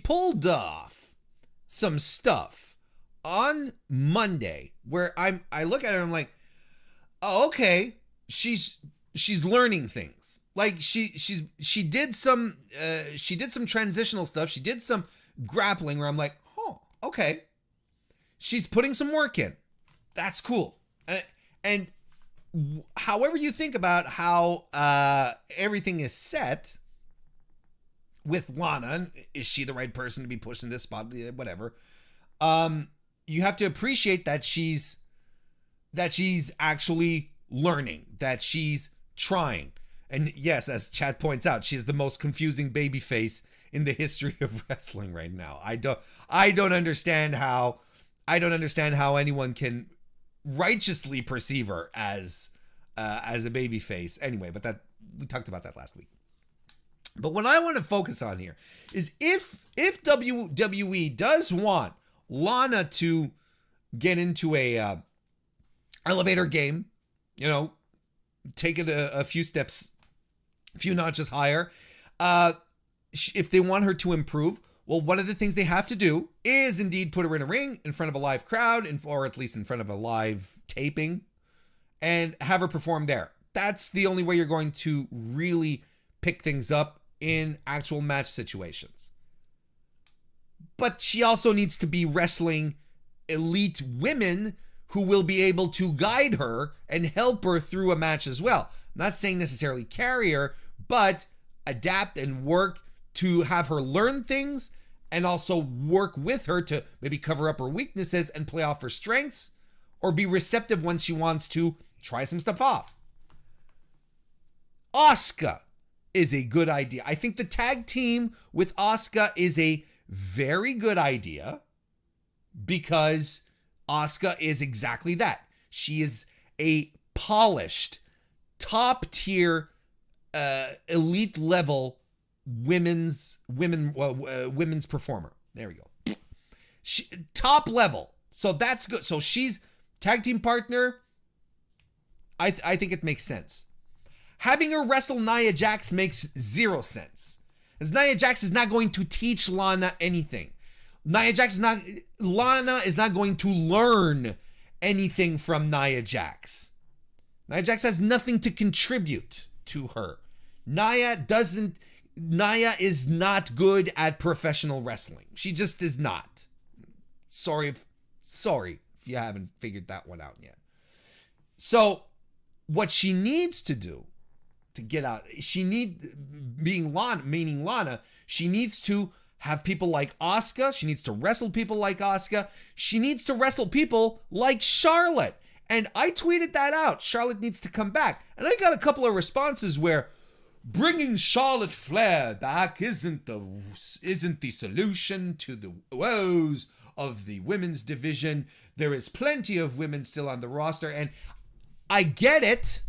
pulled off some stuff on Monday where I look at her and I'm like, oh, okay. She's learning things. Like she did some transitional stuff. She did some grappling where I'm like, oh, okay. She's putting some work in. That's cool. And however you think about how everything is set with Lana, is she the right person to be pushing this spot? Whatever. You have to appreciate that she's actually learning, that she's trying. And yes, as Chad points out, she's the most confusing babyface in the history of wrestling right now. I don't understand how anyone can righteously perceive her as a babyface. Anyway, but that we talked about that last week. But what I want to focus on here is if WWE does want Lana to get into a elevator game, take it a few steps, a few notches higher, if they want her to improve, well, one of the things they have to do is indeed put her in a ring in front of a live crowd, or at least in front of a live taping, and have her perform there. That's the only way you're going to really pick things up in actual match situations. But she also needs to be wrestling elite women who will be able to guide her and help her through a match as well. I'm not saying necessarily carry her, but adapt and work to have her learn things and also work with her to maybe cover up her weaknesses and play off her strengths, or be receptive when she wants to try some stuff off. Asuka is a good idea. I think the tag team with Asuka is a very good idea because Asuka is exactly that. She is a polished, top-tier, elite level women's performer. There we go. Top level. So that's good. So she's tag team partner. I think it makes sense. Having her wrestle Nia Jax makes zero sense. As Nia Jax is not going to teach Lana anything. Lana is not going to learn anything from Nia Jax. Nia Jax has nothing to contribute to her. Nia is not good at professional wrestling. She just is not. Sorry if you haven't figured that one out yet. So what she needs to do to get out, meaning Lana, she needs to have people like Asuka. She needs to wrestle people like Asuka. She needs to wrestle people like Charlotte. And I tweeted that out. Charlotte needs to come back. And I got a couple of responses where bringing Charlotte Flair back isn't the solution to the woes of the women's division. There is plenty of women still on the roster. And I get it.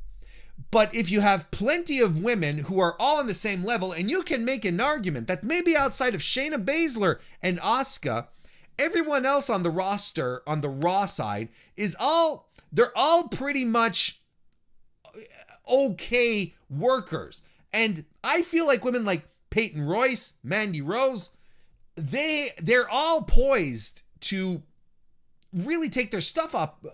But if you have plenty of women who are all on the same level, and you can make an argument that maybe outside of Shayna Baszler and Asuka, everyone else on the roster, on the Raw side, they're all pretty much okay workers. And I feel like women like Peyton Royce, Mandy Rose, they're all poised to really take their stuff up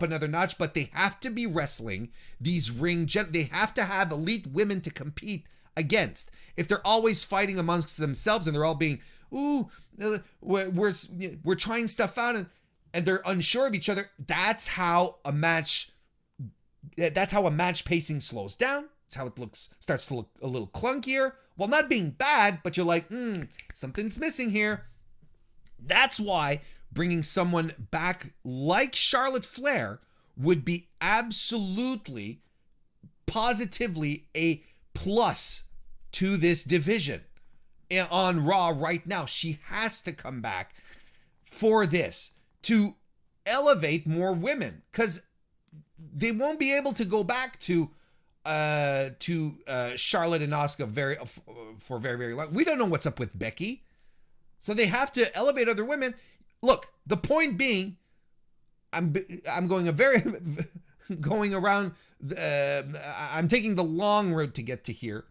another notch, but they have to be wrestling these they have to have elite women to compete against. If they're always fighting amongst themselves and they're all being, we're trying stuff out and they're unsure of each other, that's how a match pacing slows down. It's how it starts to look a little clunkier. Well, not being bad, but you're like, something's missing here. That's why bringing someone back like Charlotte Flair would be absolutely, positively a plus to this division on Raw right now. She has to come back for this to elevate more women, because they won't be able to go back to Charlotte and Asuka for very, very long. We don't know what's up with Becky, so they have to elevate other women. Look, the point being, I'm going around. I'm taking the long road to get to here.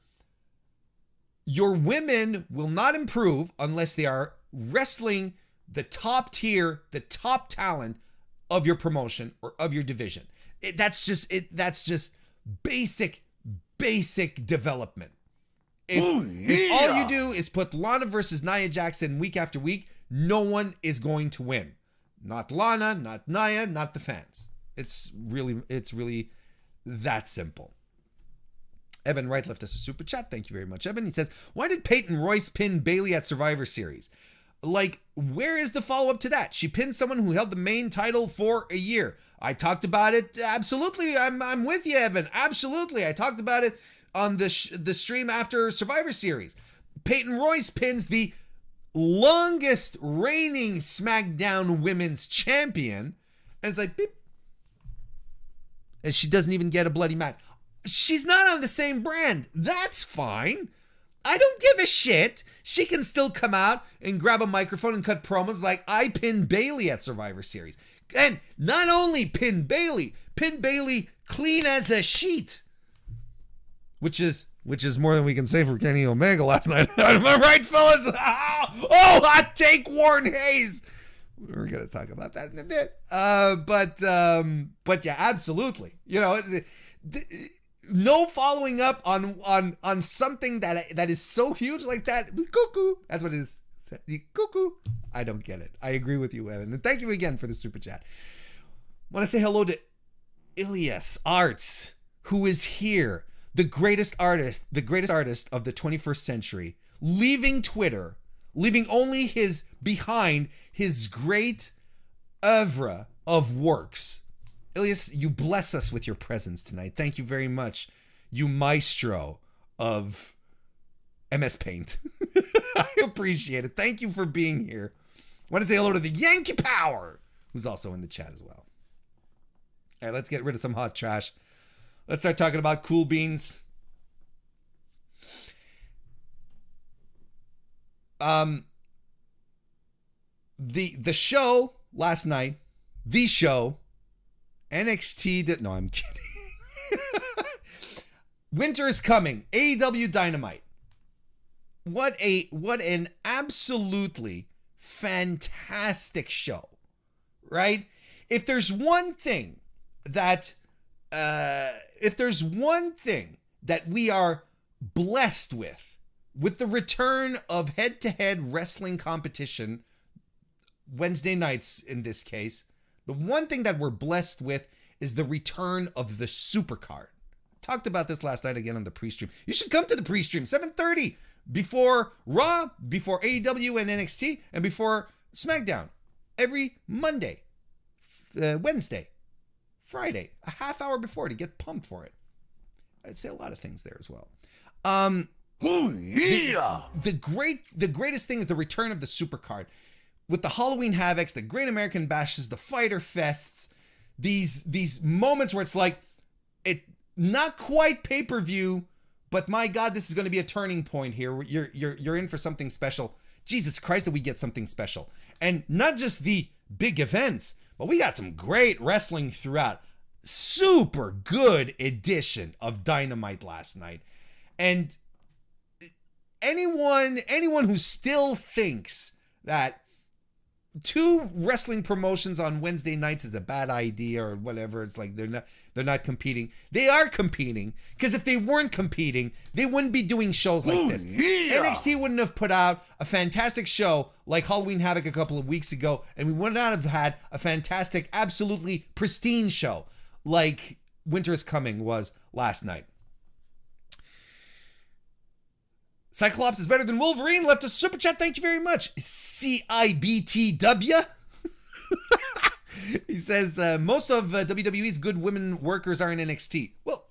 Your women will not improve unless they are wrestling the top tier, the top talent of your promotion or of your division. That's just basic development. If all you do is put Lana versus Nia Jax week after week, no one is going to win. Not Lana, not Nia, not the fans. It's really that simple. Evan Wright left us a super chat. Thank you very much, Evan. He says, why did Peyton Royce pin Bayley at Survivor Series? Like, where is the follow-up to that? She pinned someone who held the main title for a year. I talked about it. Absolutely. I'm with you, Evan. Absolutely. I talked about it on the stream after Survivor Series. Peyton Royce pins the longest reigning SmackDown Women's Champion. And it's like, beep. And she doesn't even get a bloody match. She's not on the same brand. That's fine. I don't give a shit. She can still come out and grab a microphone and cut promos like I pinned Bayley at Survivor Series. And not only pin Bayley clean as a sheet. Which is more than we can say for Kenny Omega last night. Am I right, fellas? Oh, hot take, WarrenHayes. We're going to talk about that in a bit. But yeah, absolutely. You know, no following up on something that is so huge like that. Cuckoo. That's what it is. Cuckoo. I don't get it. I agree with you, Evan. And thank you again for the super chat. I want to say hello to Ilias Arts, who is here. The greatest artist of the 21st century, leaving Twitter, leaving only behind his great oeuvre of works. Ilias, you bless us with your presence tonight. Thank you very much, you maestro of MS Paint. I appreciate it. Thank you for being here. I want to say hello to the Yankee Power, who's also in the chat as well. All right, let's get rid of some hot trash. Let's start talking about cool beans. The show last night, NXT no, I'm kidding. Winter is coming. AEW Dynamite. what an absolutely fantastic show, right? If there's one thing that we are blessed with the return of head-to-head wrestling competition, Wednesday nights in this case, the one thing that we're blessed with is the return of the supercard. Talked about this last night again on the pre-stream. You should come to the pre-stream, 7:30, before Raw, before AEW and NXT, and before SmackDown. Every Monday, Wednesday, Friday, a half hour before to get pumped for it. I'd say a lot of things there as well. The greatest thing is the return of the supercard. With the Halloween Havocs, the Great American Bashes, the Fighter Fests, these moments where it's like, it not quite pay-per-view, but my God, this is going to be a turning point here. You're in for something special. Jesus Christ, that we get something special. And not just the big events, but we got some great wrestling throughout. Super good edition of Dynamite last night. And anyone who still thinks that two wrestling promotions on Wednesday nights is a bad idea or whatever, it's like they're not competing. They are competing, because if they weren't competing, they wouldn't be doing shows like this. NXT wouldn't have put out a fantastic show like Halloween Havoc a couple of weeks ago, and we would not have had a fantastic, absolutely pristine show like Winter is Coming was last night. Cyclops is better than Wolverine left a super chat. Thank you very much. CIBTW. He says, most of WWE's good women workers are in NXT. Well,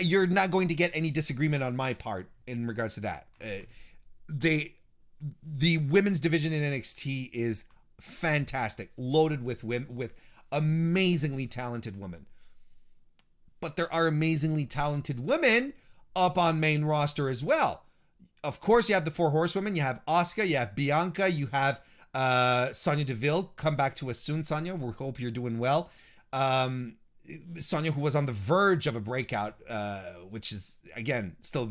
you're not going to get any disagreement on my part in regards to that. The women's division in NXT is fantastic, loaded with women, with amazingly talented women. But there are amazingly talented women up on main roster as well. Of course, you have the Four Horsewomen. You have Asuka. You have Bianca. You have Sonya Deville. Come back to us soon, Sonya. We hope you're doing well. Sonya, who was on the verge of a breakout, which is, again, still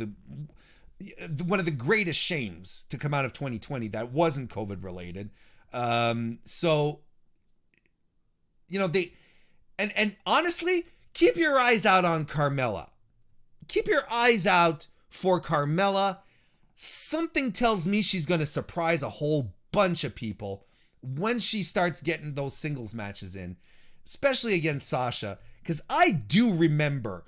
one of the greatest shames to come out of 2020 that wasn't COVID related. So, you know, and honestly, keep your eyes out on Carmella. Keep your eyes out for Carmella. Something tells me she's going to surprise a whole bunch of people when she starts getting those singles matches in, especially against Sasha. Because I do remember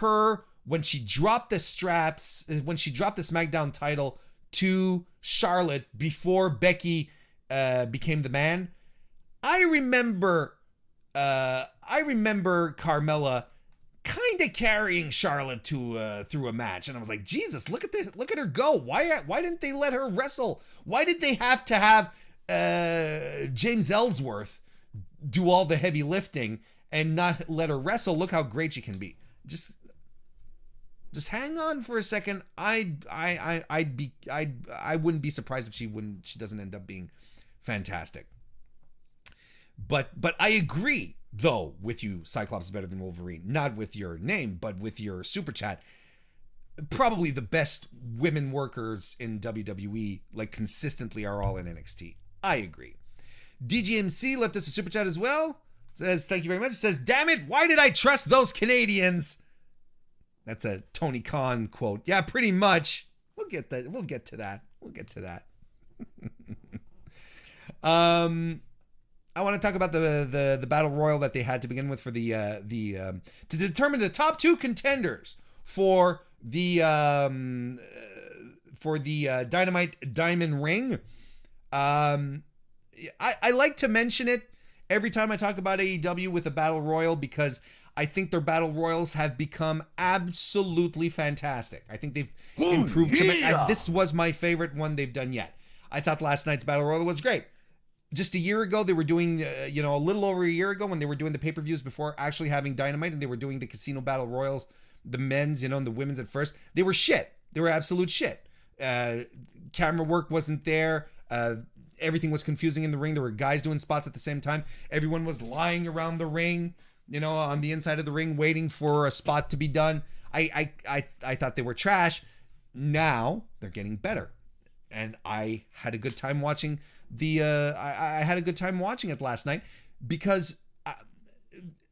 her when she dropped the straps, when she dropped the SmackDown title to Charlotte before Becky became the man. I remember Carmella kind of carrying Charlotte through a match, and I was like, Jesus, look at her go. Why didn't they let her wrestle? Why did they have to have James Ellsworth do all the heavy lifting and not let her wrestle? Look how great she can be. Just hang on for a second. I wouldn't be surprised if she doesn't end up being fantastic. But I agree, though, with you, Cyclops is better than Wolverine. Not with your name, but with your super chat. Probably the best women workers in WWE, like, consistently are all in NXT. I agree. DGMC left us a super chat as well. Says, thank you very much. Says, damn it, why did I trust those Canadians? That's a Tony Khan quote. Yeah, pretty much. We'll get to that. I want to talk about the battle royal that they had to begin with for to determine the top two contenders for the Dynamite Diamond Ring. I like to mention it every time I talk about AEW with a battle royal, because I think their battle royals have become absolutely fantastic. I think they've improved tremendously. This was my favorite one they've done yet. I thought last night's battle royal was great. Just a year ago, they were doing, a little over a year ago, when they were doing the pay-per-views before actually having Dynamite, and they were doing the Casino Battle Royals, the men's, and the women's at first. They were shit. They were absolute shit. Camera work wasn't there. Everything was confusing in the ring. There were guys doing spots at the same time. Everyone was lying around the ring, on the inside of the ring, waiting for a spot to be done. I thought they were trash. now they're getting better. And I had a good time watching I had a good time watching it last night because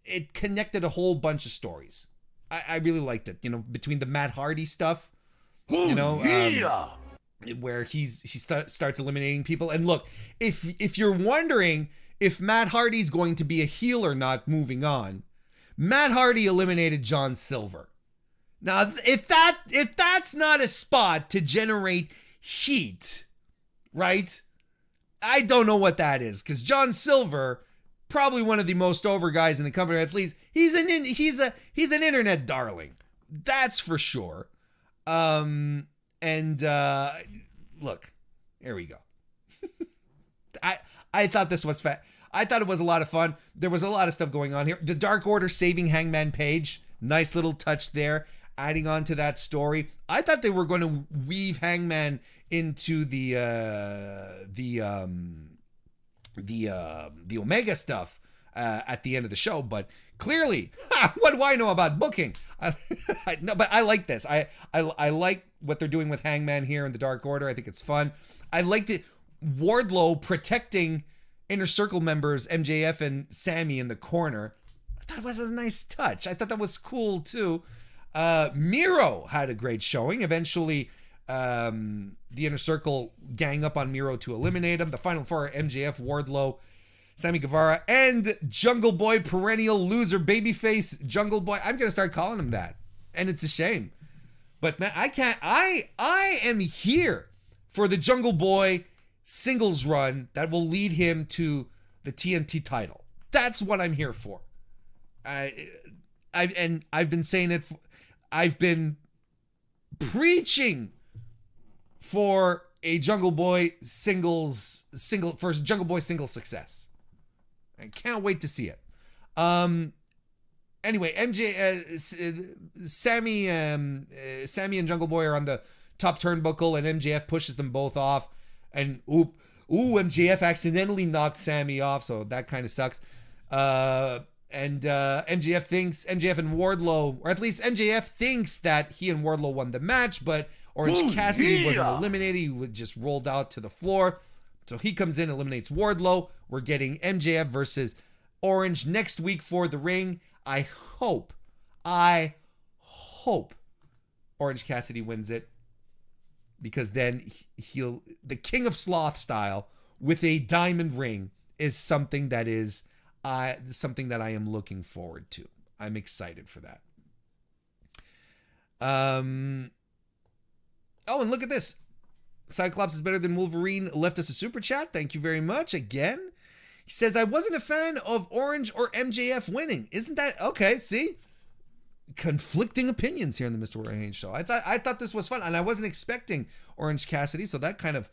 it connected a whole bunch of stories. I really liked it, between the Matt Hardy stuff, where he starts eliminating people. And look, if you're wondering if Matt Hardy's going to be a heel or not moving on, Matt Hardy eliminated John Silver. Now, if that's not a spot to generate heat, right? I don't know what that is, because John Silver, probably one of the most over guys in the company. At least he's an internet darling, that's for sure. Look, here we go. I thought this was I thought it was a lot of fun. There was a lot of stuff going on here. The Dark Order saving Hangman Page, nice little touch there, adding on to that story. I thought they were going to weave Hangman into the Omega stuff at the end of the show, but clearly, what do I know about booking? No, but I like this. I like what they're doing with Hangman here in the Dark Order. I think it's fun. I like the Wardlow protecting Inner Circle members MJF and Sammy in the corner. I thought it was a nice touch. I thought that was cool too. Miro had a great showing. Eventually, the Inner Circle gang up on Miro to eliminate him. The Final Four are MJF, Wardlow, Sammy Guevara, and Jungle Boy, perennial loser babyface Jungle Boy. I'm going to start calling him that. And it's a shame. But man, I am here for the Jungle Boy singles run that will lead him to the TNT title. That's what I'm here for. I've been saying it. I've been preaching for a Jungle Boy single success. I can't wait to see it. Anyway, Sammy and Jungle Boy are on the top turnbuckle, and MJF pushes them both off. And MJF accidentally knocked Sammy off, so that kind of sucks. And MJF and Wardlow, or at least MJF thinks that he and Wardlow won the match, but Orange Cassidy wasn't eliminated. He just rolled out to the floor. So he comes in, eliminates Wardlow. We're getting MJF versus Orange next week for the ring. I hope Orange Cassidy wins it, because then the King of Sloth style with a diamond ring is something that I am looking forward to. I'm excited for that. Oh, and look at this. Cyclops is better than Wolverine left us a super chat. Thank you very much again. He says, I wasn't a fan of Orange or MJF winning. Isn't that okay? See? Conflicting opinions here in the MrWarrenHayes show. I thought this was fun, and I wasn't expecting Orange Cassidy, so that kind of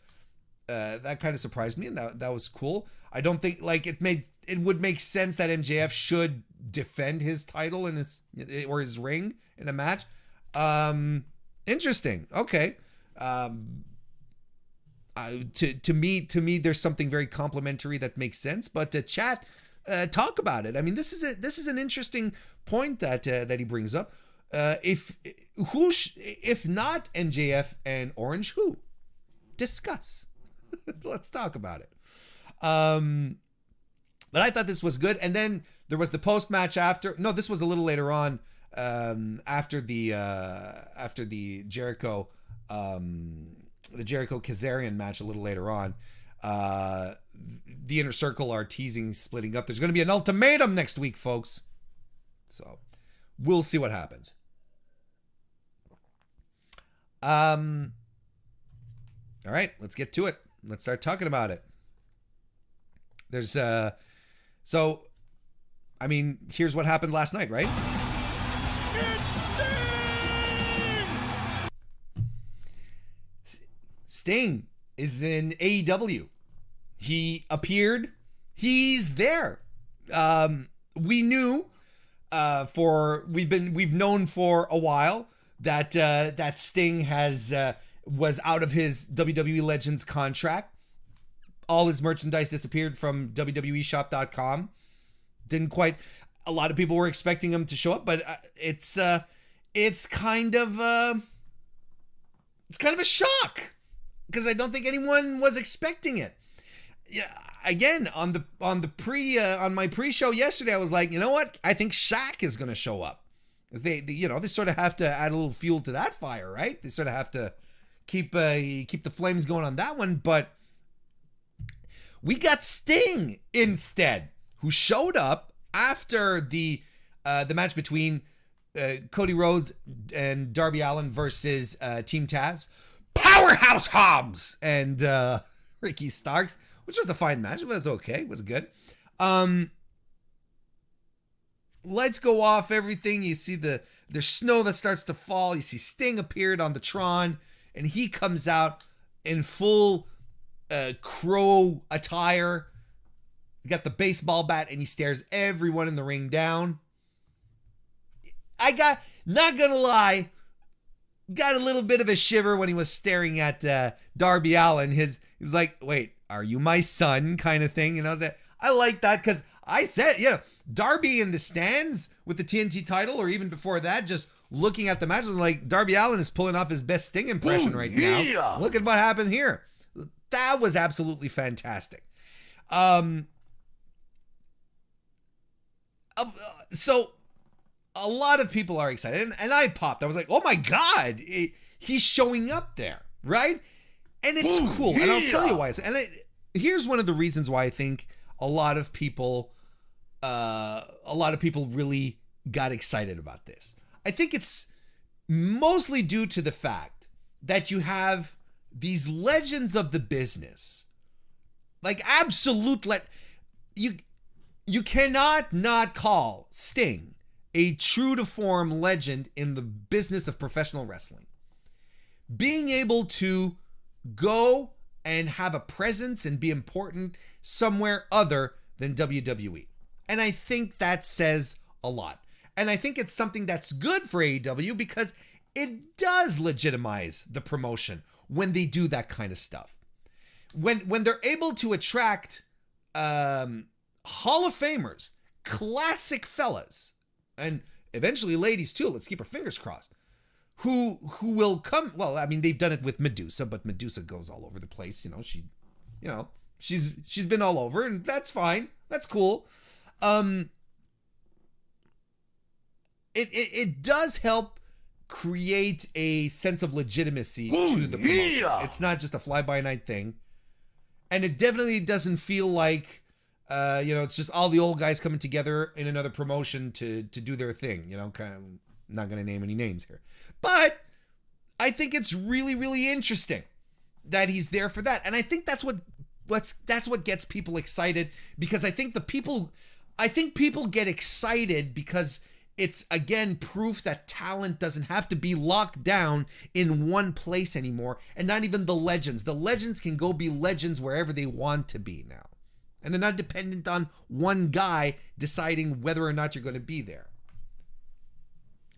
surprised me, and that was cool. I don't think it would make sense that MJF should defend his title in his ring in a match. Interesting. Okay. To me, there's something very complimentary that makes sense. But chat, talk about it. I mean, this is an interesting point that he brings up. If not MJF and Orange, who? Discuss. Let's talk about it. But I thought this was good. And then there was the post match after. No, this was a little later on. After the Jericho Kazarian match a little later on, the Inner Circle are teasing splitting up. There's going to be an ultimatum next week, folks. So we'll see what happens. All right, let's get to it. Let's start talking about it. There's here's what happened last night, right? Sting is in AEW. He appeared. He's there. We knew we've known for a while that Sting was out of his WWE Legends contract. All his merchandise disappeared from WWEshop.com. A lot of people were expecting him to show up, but it's kind of it's kind of a shock because I don't think anyone was expecting it. Yeah, again, on my pre-show yesterday, I was like, you know what? I think Shaq is going to show up. Because they sort of have to add a little fuel to that fire, right? They sort of have to keep the flames going on that one. But we got Sting instead, who showed up after the match between Cody Rhodes and Darby Allin versus Team Taz, Powerhouse Hobbs and Ricky Starks, which was a fine match. It was okay. It was good. Lights go off, everything. You see there's snow that starts to fall. You see Sting appeared on the Tron, and he comes out in full crow attire. He's got the baseball bat, and he stares everyone in the ring down. Not gonna lie, got a little bit of a shiver when he was staring at Darby Allin. He was like, wait, are you my son? Kind of thing, that I like that because I said, Darby in the stands with the TNT title, or even before that, just looking at the match, like Darby Allin is pulling off his best Sting impression right now. Look at what happened here. That was absolutely fantastic. So a lot of people are excited, and I popped. I was like, oh my God, he's showing up there, right? And it's cool, and I'll tell you why. Here's one of the reasons why I think a lot of people really got excited about this. I think it's mostly due to the fact that you have these legends of the business, like absolute you cannot not call Sting a true to form legend in the business of professional wrestling. Being able to go and have a presence and be important somewhere other than WWE. And I think that says a lot. And I think it's something that's good for AEW because it does legitimize the promotion when they do that kind of stuff. When they're able to attract Hall of Famers, classic fellas, and eventually ladies too, let's keep our fingers crossed, who will come. Well, I mean, they've done it with Medusa, but Medusa goes all over the place. She's been all over, and that's fine. That's cool. It does help create a sense of legitimacy to the promotion. It's not just a fly-by-night thing. And it definitely doesn't feel like, it's just all the old guys coming together in another promotion to do their thing. I'm not going to name any names here. But I think it's really, really interesting that he's there for that. And I think that's what gets people excited, because I think people get excited because it's, again, proof that talent doesn't have to be locked down in one place anymore, and not even the legends. The legends can go be legends wherever they want to be now. And they're not dependent on one guy deciding whether or not you're going to be there.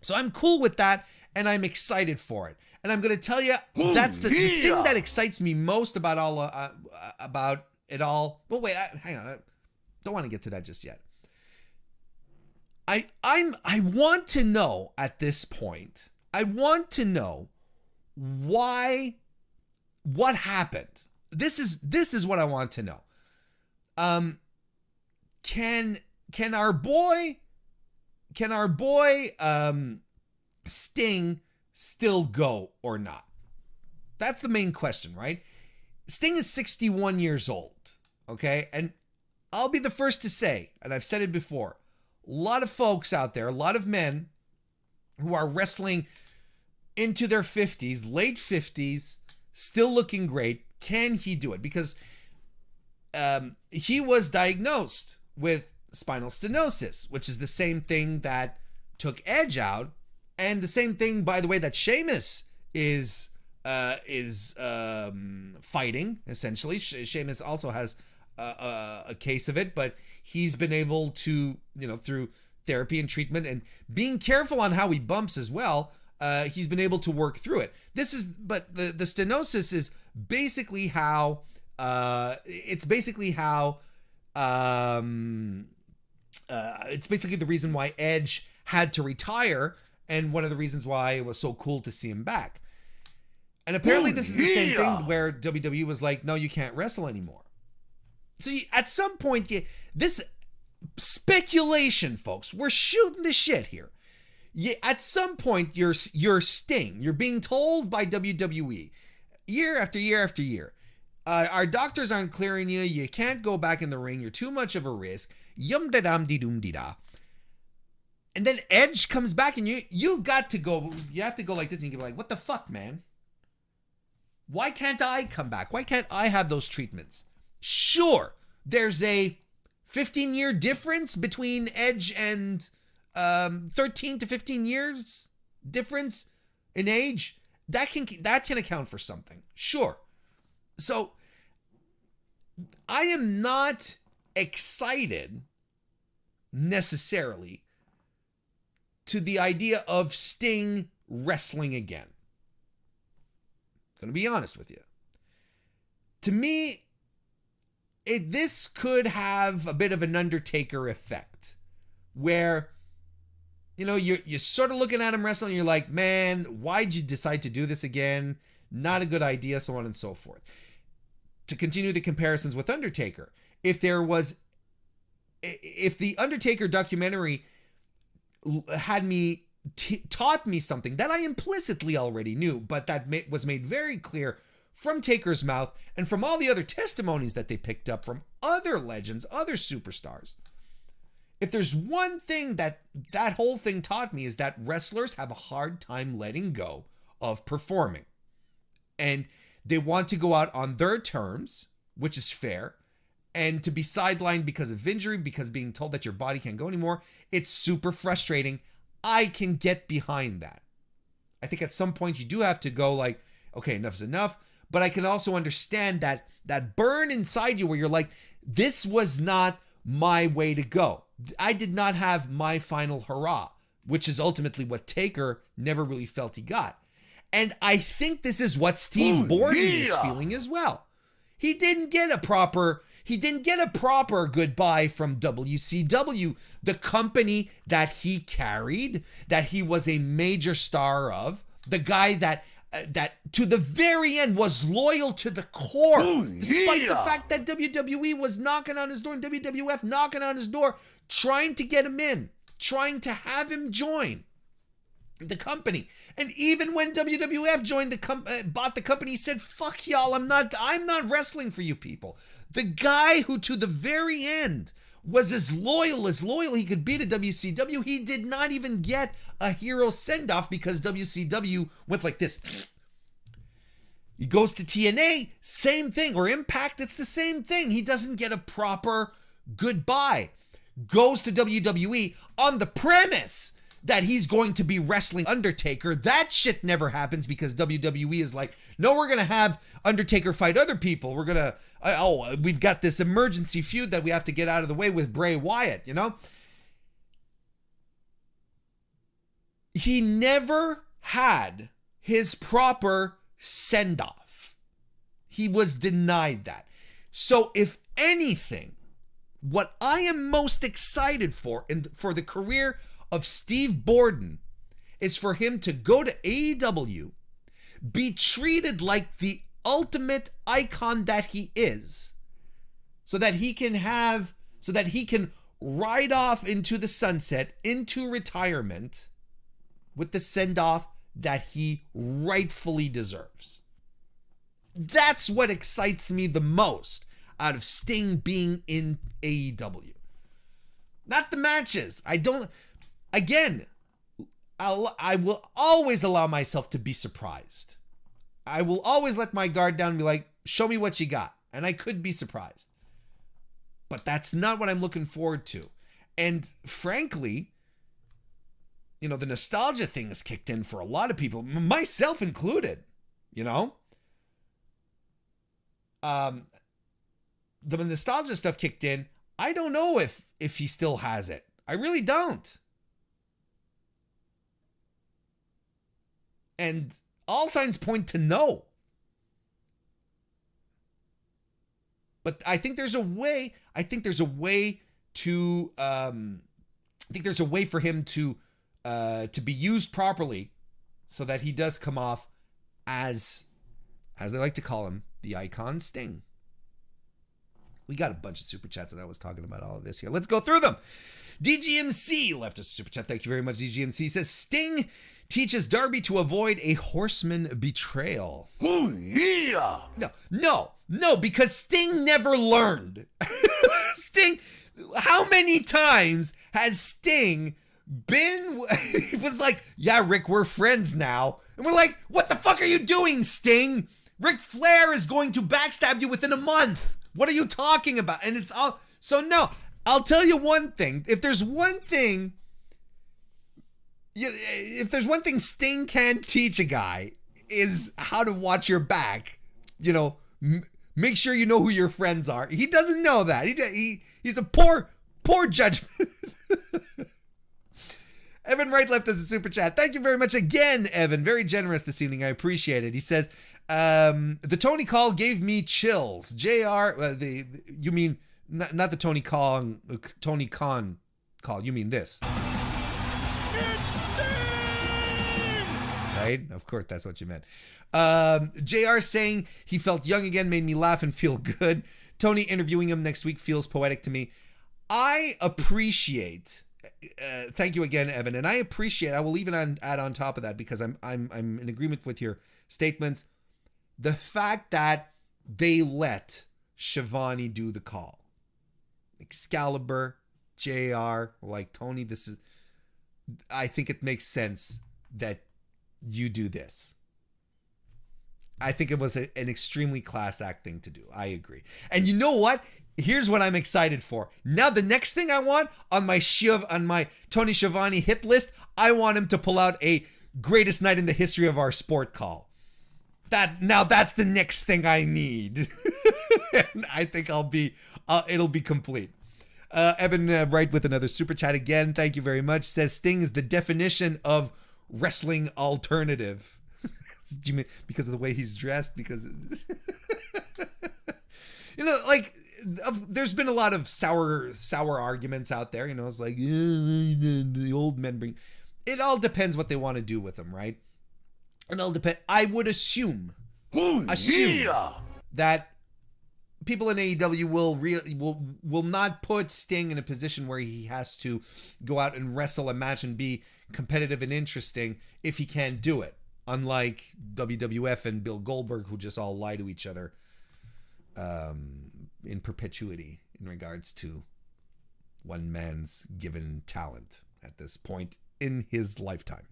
So I'm cool with that, and I'm excited for it. And I'm going to tell you, that's the thing that excites me most about it all. Well, wait, hang on. I don't want to get to that just yet. I want to know at this point. I want to know what happened. This is what I want to know. Can our boy Sting still go or not? That's the main question, right? Sting is 61 years old, okay? And I'll be the first to say, and I've said it before, a lot of folks out there, a lot of men who are wrestling into their 50s, late 50s, still looking great. Can he do it? Because he was diagnosed with spinal stenosis, which is the same thing that took Edge out, and the same thing, by the way, that Sheamus is fighting, essentially. Sheamus also has a case of it, but he's been able to, through therapy and treatment and being careful on how he bumps as well, he's been able to work through it. But the stenosis is basically how, it's basically the reason why Edge had to retire, and one of the reasons why it was so cool to see him back. And apparently this is the same thing where WWE was like, no, you can't wrestle anymore. So at some point, this speculation, folks, we're shooting the shit here. At some point, you're Sting. You're being told by WWE year after year after year, our doctors aren't clearing you. You can't go back in the ring. You're too much of a risk. Yum-da-dum-de-doom-de-da. And then Edge comes back and you've got to go. You have to go like this and you can be like, what the fuck, man? Why can't I come back? Why can't I have those treatments? Sure, there's a 15-year difference between Edge and 13 to 15 years difference in age. That can account for something. Sure. So I am not excited necessarily to the idea of Sting wrestling again. I'm going to be honest with you. To me, this could have a bit of an Undertaker effect where, you're sort of looking at him wrestling and you're like, man, why'd you decide to do this again? Not a good idea, so on and so forth. To continue the comparisons with Undertaker, if the Undertaker documentary had taught me something that I implicitly already knew, but that was made very clear from Taker's mouth and from all the other testimonies that they picked up from other legends, other superstars. If there's one thing that whole thing taught me is that wrestlers have a hard time letting go of performing. And they want to go out on their terms, which is fair. And to be sidelined because of injury, because being told that your body can't go anymore, it's super frustrating. I can get behind that. I think at some point you do have to go like, okay, enough's enough. But I can also understand that burn inside you where you're like, this was not my way to go. I did not have my final hurrah, which is ultimately what Taker never really felt he got. And I think this is what Steve Borden is feeling as well. He didn't get a proper goodbye from WCW, the company that he carried, that he was a major star of, the guy that to the very end was loyal to the core, despite the fact that WWE was knocking on his door and WWF knocking on his door, trying to get him in, trying to have him join the company. And even when WWF bought the company, he said, fuck y'all, I'm not wrestling for you people. The guy who to the very end was as loyal he could be to WCW, he did not even get a hero send-off because WCW went like this. He goes to TNA, same thing, or Impact, it's the same thing. He doesn't get a proper goodbye. Goes to WWE on the premise that he's going to be wrestling Undertaker. That shit never happens because WWE is like, no, we're going to have Undertaker fight other people. We're going to, we've got this emergency feud that we have to get out of the way with Bray Wyatt, He never had his proper send-off. He was denied that. So if anything, what I am most excited for the career of Steve Borden is for him to go to AEW, be treated like the ultimate icon that he is, so that he can ride off into the sunset, into retirement with the send-off that he rightfully deserves. That's what excites me the most out of Sting being in AEW. Not the matches. I will always allow myself to be surprised. I will always let my guard down and be like, show me what you got. And I could be surprised. But that's not what I'm looking forward to. And frankly, the nostalgia thing has kicked in for a lot of people, myself included, The nostalgia stuff kicked in. I don't know if he still has it. I really don't. And all signs point to no. But I think there's a way. I think there's a way for him to be used properly, so that he does come off as as they like to call him, the Icon Sting. We got a bunch of super chats that I was talking about all of this here. Let's go through them. DGMC left us a super chat. Thank you very much, DGMC. Says, Sting teaches Darby to avoid a horseman betrayal. Oh, yeah! No, because Sting never learned. Sting, how many times has Sting been, it was like, yeah, Rick, we're friends now. And we're like, what the fuck are you doing, Sting? Ric Flair is going to backstab you within a month. What are you talking about? And it's all, so no, I'll tell you one thing. If there's one thing Sting can teach a guy is how to watch your back. You know, make sure you know who your friends are. He doesn't know that. He's a poor judgment. Evan Wright left us a super chat. Thank you very much again, Evan. Very generous this evening. I appreciate it. He says, the Tony call gave me chills. JR, you mean not the Tony Khan call. You mean this. It's Sting! Right? Of course, that's what you meant. JR saying he felt young again made me laugh and feel good. Tony interviewing him next week feels poetic to me. I appreciate... thank you again, Evan. And I appreciate, I will even add on top of that, because I'm in agreement with your statements, the fact that they let Shivani do the call. Excalibur, JR, like, Tony, I think it makes sense that you do this. I think it was an extremely class act thing to do. I agree. And you know what? Here's what I'm excited for. Now, the next thing I want on my Tony Schiavone hit list, I want him to pull out a greatest night in the history of our sport call. That's the next thing I need. And I think it'll be complete. Evan Wright with another super chat again. Thank you very much. Says Sting is the definition of wrestling alternative. Do you mean because of the way he's dressed? Because, you know, like, there's been a lot of sour arguments out there. You know, it's like, the old men bring. It all depends what they want to do with them, right? It all depends. I would assume that people in AEW will not put Sting in a position where he has to go out and wrestle a match and be competitive and interesting if he can't do it. Unlike WWF and Bill Goldberg, who just all lie to each other in perpetuity in regards to one man's given talent at this point in his lifetime.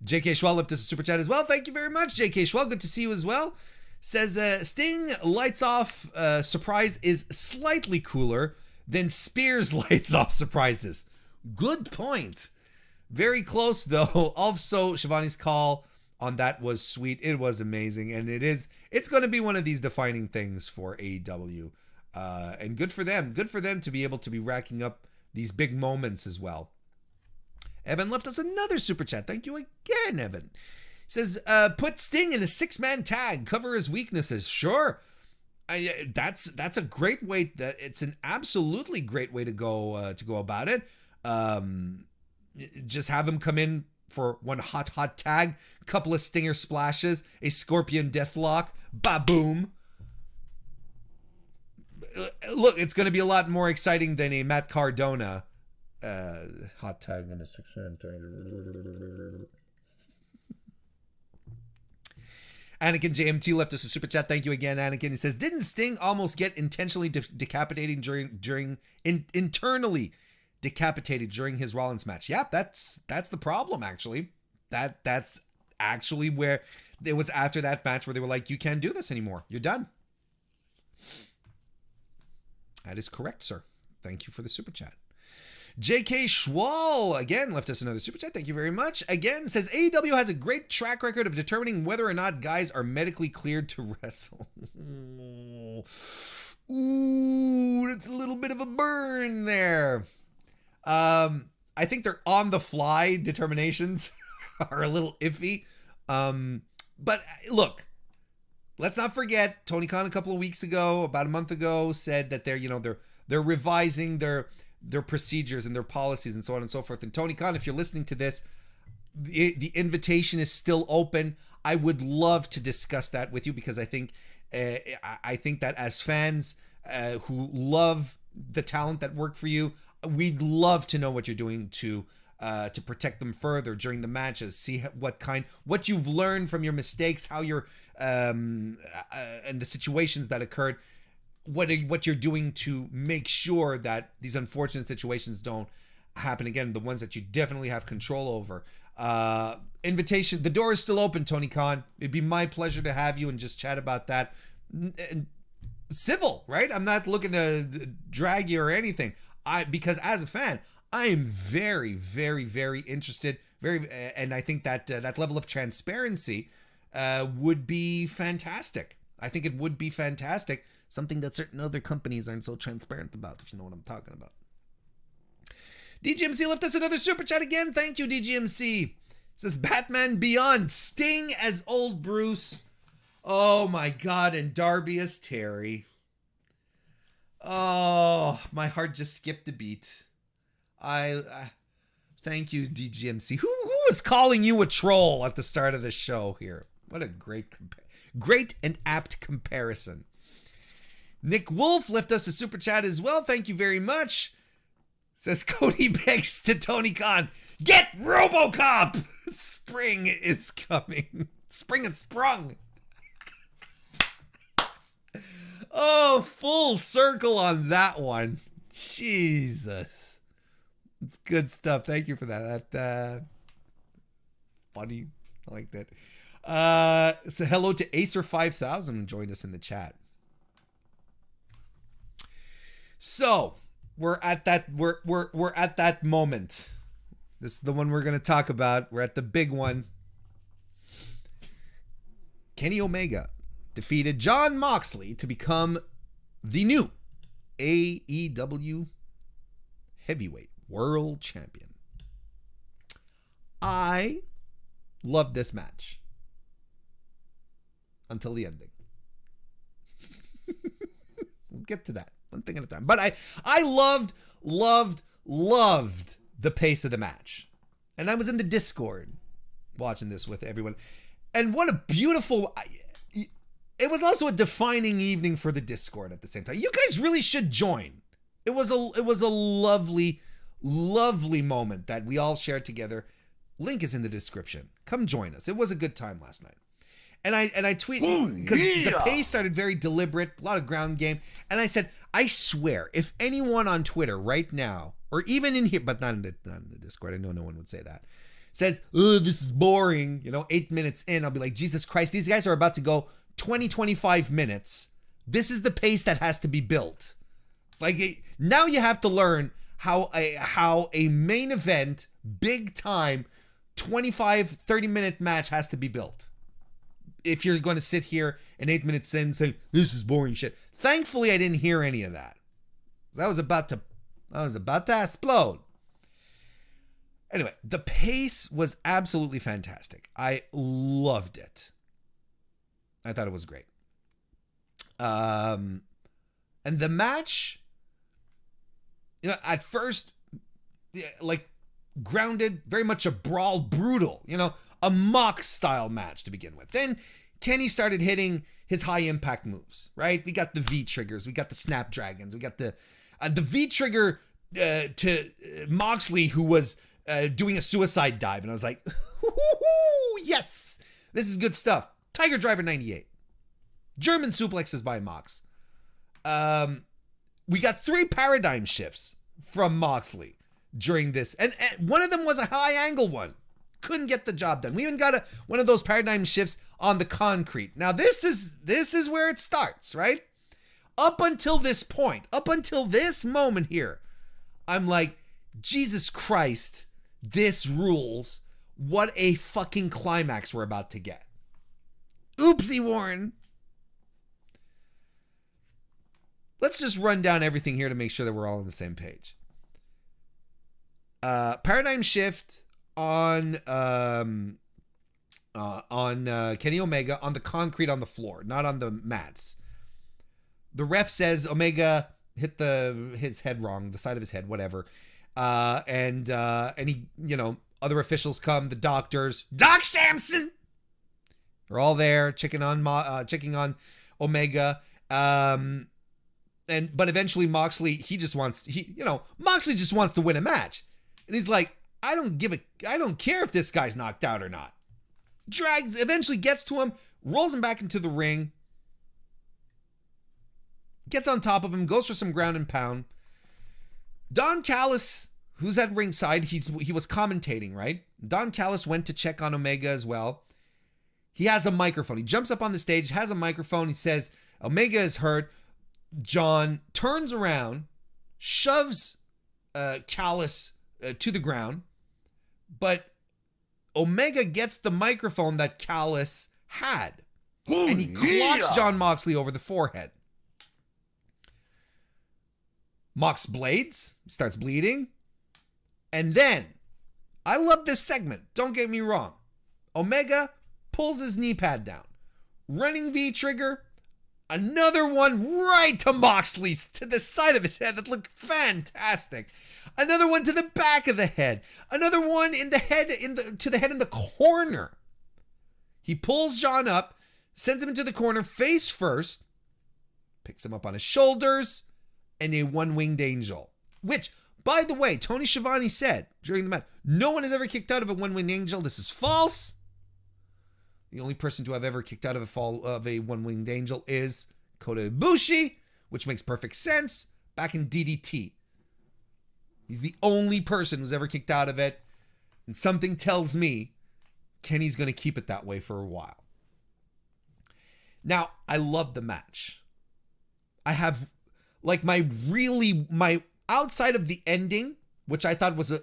J.K. Schwell left us a super chat as well. Thank you very much, J.K. Schwell. Good to see you as well. Says, Sting lights off surprise is slightly cooler than Spears lights off surprises. Good point. Very close, though. Also, Shivani's call on that was sweet. It was amazing. And it's going to be one of these defining things for AEW. And good for them. Good for them to be able to be racking up these big moments as well. Evan left us another super chat. Thank you again, Evan. Says, put Sting in a 6-man tag. Cover his weaknesses. Sure. That's a great way. It's an absolutely great way to go about it. Just have him come in for one hot tag, couple of stinger splashes, a scorpion deathlock, ba-boom. Look, it's going to be a lot more exciting than a Matt Cardona hot tag and a 6-man tag. Anakin JMT left us a super chat. Thank you again, Anakin. He says, didn't Sting almost get intentionally decapitated internally decapitated during his Rollins match? Yep, that's the problem, actually. That's actually where it was after that match where they were like, you can't do this anymore. You're done. That is correct, sir. Thank you for the super chat. J.K. Schwall, again, left us another super chat. Thank you very much. Again, says AEW has a great track record of determining whether or not guys are medically cleared to wrestle. Ooh, that's a little bit of a burn there. I think their on-the-fly determinations are a little iffy. But look, let's not forget, Tony Khan a couple of weeks ago, about a month ago, said that they're revising their procedures and their policies and so on and so forth. And Tony Khan, if you're listening to this, the invitation is still open. I would love to discuss that with you, because I think that as fans who love the talent that work for you, we'd love to know what you're doing to protect them further during the matches. See what you've learned from your mistakes, how you're and the situations that occurred. What you're doing to make sure that these unfortunate situations don't happen again, the ones that you definitely have control over. Invitation, the door is still open, Tony Khan. It'd be my pleasure to have you and just chat about that. Civil, right? I'm not looking to drag you or anything. Because as a fan, I am very, very, very interested. And I think that that level of transparency would be fantastic. I think it would be fantastic. Something that certain other companies aren't so transparent about, if you know what I'm talking about. DGMC left us another super chat again. Thank you, DGMC. It says Batman Beyond, Sting as old Bruce. Oh my God, and Darby as Terry. Oh, my heart just skipped a beat. Thank you, DGMC. Who was calling you a troll at the start of the show here? What a great and apt comparison. Nick Wolf left us a super chat as well. Thank you very much. Says Cody begs to Tony Khan, get RoboCop! Spring is coming. Spring has sprung. Oh, full circle on that one. Jesus. It's good stuff. Thank you for that. That funny. I like that. So hello to Acer5000 who joined us in the chat. So we're at that moment. This is the one we're going to talk about. We're at the big one. Kenny Omega defeated Jon Moxley to become the new AEW Heavyweight World Champion. I loved this match until the ending. We'll get to that one thing at a time. But I loved the pace of the match. And I was in the Discord watching this with everyone. And what a beautiful... It was also a defining evening for the Discord at the same time. You guys really should join. It was a lovely, lovely moment that we all shared together. Link is in the description. Come join us. It was a good time last night. And I tweeted, because the pace started very deliberate, a lot of ground game. And I said, I swear, if anyone on Twitter right now, or even in here, but not in the Discord, I know no one would say that, says, oh, this is boring, 8 minutes in, I'll be like, Jesus Christ, these guys are about to go 20-25 minutes. This is the pace that has to be built. It's like, now you have to learn how a main event, big time, 25-30 minute match has to be built. If you're going to sit here and 8 minutes in saying, this is boring shit. Thankfully, I didn't hear any of that. I was about to explode. Anyway, the pace was absolutely fantastic. I loved it. I thought it was great. And the match, at first, like, grounded, very much a brawl, brutal, a mock style match to begin with. Then Kenny started hitting his high impact moves, right? We got the V triggers, we got the snapdragons, we got the V trigger to Moxley, who was doing a suicide dive, and I was like, yes, this is good stuff. Tiger Driver 98, German suplexes by Mox. We got 3 paradigm shifts from Moxley during this, and one of them was a high angle one. Couldn't get the job done. We even got one of those paradigm shifts on the concrete. Now this is where it starts, right? Up until this point, up until this moment here, I'm like, Jesus Christ, this rules. What a fucking climax we're about to get. Oopsie, Warren. Let's just run down everything here to make sure that we're all on the same page. Paradigm shift on Kenny Omega on the concrete on the floor, not on the mats. The ref says Omega hit his head wrong, the side of his head, whatever. And he, other officials come, the doctors, Doc Samson, They're all there checking on Omega. But eventually Moxley, Moxley just wants to win a match. And he's like, I don't care if this guy's knocked out or not. Eventually gets to him, rolls him back into the ring, gets on top of him, goes for some ground and pound. Don Callis, who's at ringside, he was commentating, right? Don Callis went to check on Omega as well. He has a microphone. He jumps up on the stage, has a microphone. He says, Omega is hurt. John turns around, shoves Callis to the ground, but Omega gets the microphone that Callis had, and he clocks John Moxley over the forehead. Mox blades, starts bleeding, and then, I love this segment, don't get me wrong, Omega pulls his knee pad down, running V-trigger, another one right to Moxley's, to the side of his head that looked fantastic. Another one to the back of the head. Another one in the head, to the head in the corner. He pulls John up, sends him into the corner face first, picks him up on his shoulders, and a one-winged angel. Which, by the way, Tony Schiavone said during the match, no one has ever kicked out of a one-winged angel. This is false. The only person to have ever kicked out of a one-winged angel is Kota Ibushi, which makes perfect sense, back in DDT. He's the only person who's ever kicked out of it, and something tells me Kenny's going to keep it that way for a while. Now, I love the match. I have, like, my outside of the ending, which I thought was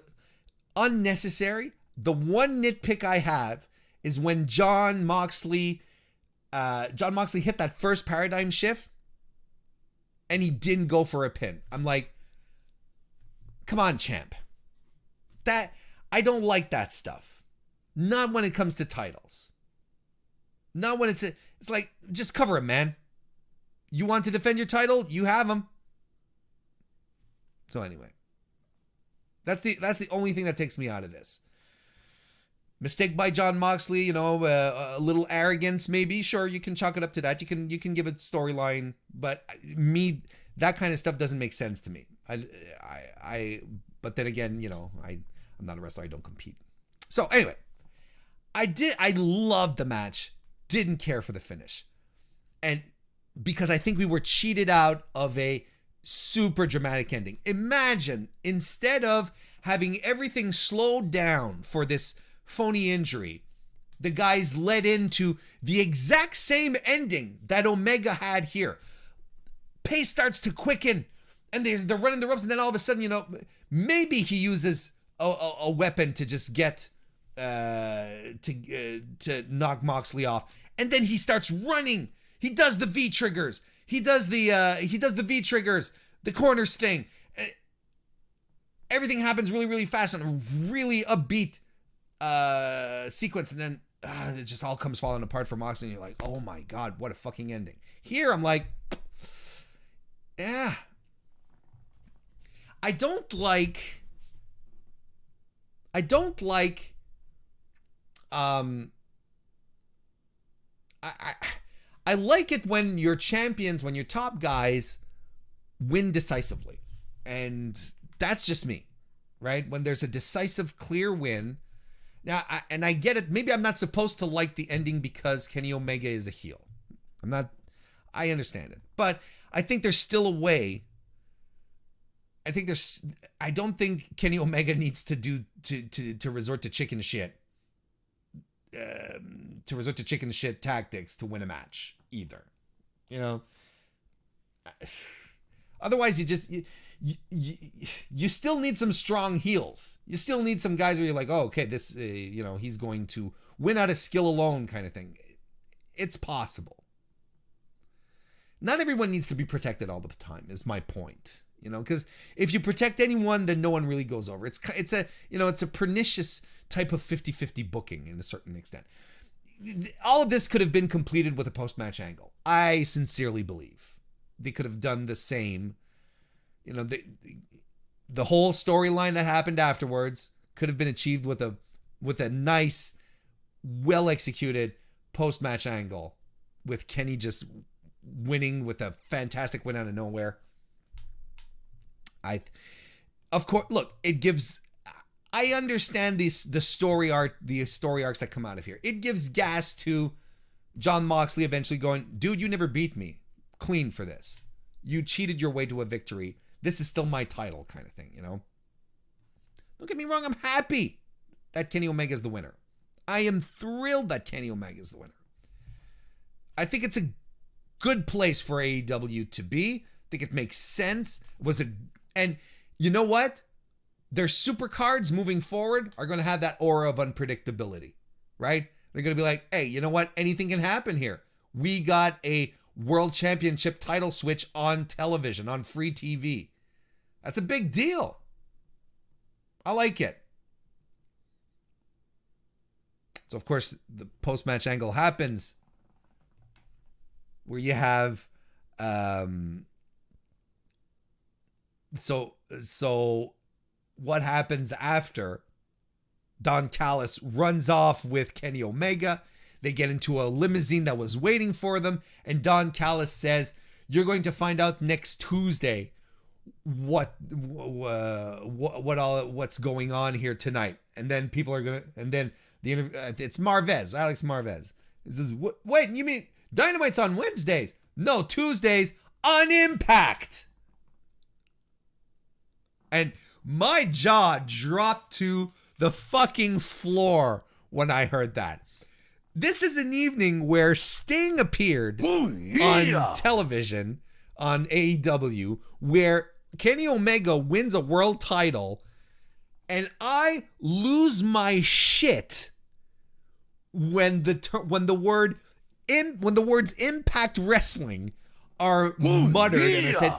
unnecessary, the one nitpick I have is when John Moxley hit that first paradigm shift and he didn't go for a pin. I'm like, come on, champ. I don't like that stuff. Not when it comes to titles. Not when it's like, just cover him, man. You want to defend your title? You have him. So anyway, that's the only thing that takes me out of this. Mistake by John Moxley, a little arrogance maybe. Sure, you can chalk it up to that. You can give it storyline, but that kind of stuff doesn't make sense to me. But then again, I'm not a wrestler. I don't compete. So anyway, I loved the match. Didn't care for the finish, and because I think we were cheated out of a super dramatic ending. Imagine, instead of having everything slowed down for this phony injury, the guys led into the exact same ending that Omega had here. Pace starts to quicken, and they're running the ropes, and then all of a sudden, maybe he uses a weapon to just get to knock Moxley off, and then he starts running. He does the V triggers. He does the V triggers, the corners thing. Everything happens really, really fast and a really upbeat sequence, and then it just all comes falling apart for Moxley, and you're like, oh my God, what a fucking ending. Here, I'm like, yeah. I like it when your champions, when your top guys win decisively. And that's just me, right? When there's a decisive, clear win. Now, I get it. Maybe I'm not supposed to like the ending because Kenny Omega is a heel. I understand it. But I think there's still a way. I don't think Kenny Omega needs to resort to chicken shit. To resort to chicken shit tactics to win a match either. Otherwise you still need some strong heels. You still need some guys where you're like, oh, okay, this, he's going to win out of skill alone kind of thing. It's possible. Not everyone needs to be protected all the time is my point. Because if you protect anyone, then no one really goes over. It's a pernicious type of 50-50 booking in a certain extent. All of this could have been completed with a post-match angle. I sincerely believe they could have done the same. The whole storyline that happened afterwards could have been achieved with a nice, well-executed post-match angle with Kenny just winning with a fantastic win out of nowhere. Of course, look, it gives. I understand the story arcs that come out of here. It gives gas to Jon Moxley eventually going, dude, you never beat me clean for this. You cheated your way to a victory. This is still my title, kind of thing, you know? Don't get me wrong, I'm happy that Kenny Omega is the winner. I am thrilled that Kenny Omega is the winner. I think it's a good place for AEW to be. I think it makes sense. And you know what? Their super cards moving forward are going to have that aura of unpredictability, right? They're going to be like, hey, you know what? Anything can happen here. We got a world championship title switch on television, on free TV. That's a big deal. I like it. So, of course, the post-match angle happens where you have... So what happens after? Don Callis runs off with Kenny Omega. They get into a limousine that was waiting for them, and Don Callis says, "You're going to find out next Tuesday what's going on here tonight." And then people are gonna, and then it's Marvez, Alex Marvez. He says, "Wait, you mean Dynamite's on Wednesdays? No, Tuesdays on Impact." And my jaw dropped to the fucking floor when I heard that. This is an evening where Sting appeared on television on AEW, where Kenny Omega wins a world title, and I lose my shit when the words Impact Wrestling are muttered, and I said.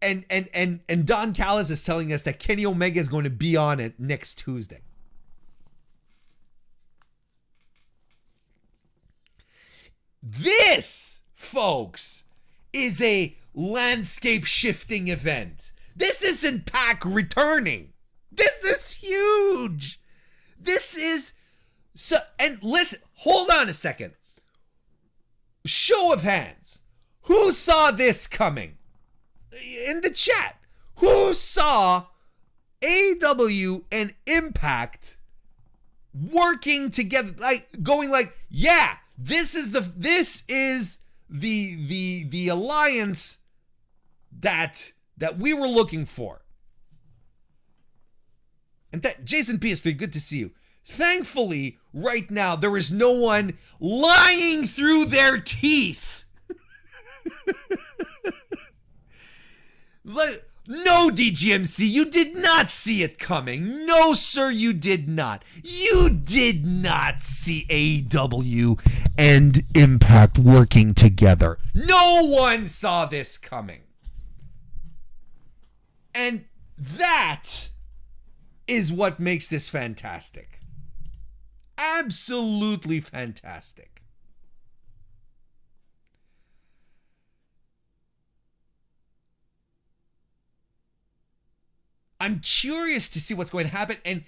And Don Callis is telling us that Kenny Omega is going to be on it next Tuesday. This, folks, is a landscape shifting event. This isn't Pac returning. This is huge. This is so. And listen, hold on a second. Show of hands. Who saw this coming? In the chat, who saw AEW and Impact working together, yeah, this is the alliance that we were looking for. And that Jason PS3, good to see you. Thankfully, right now there is no one lying through their teeth. No, DGMC, you did not see it coming. No, sir, you did not. You did not see AEW and Impact working together. No one saw this coming. And that is what makes this fantastic. Absolutely fantastic. I'm curious to see what's going to happen. And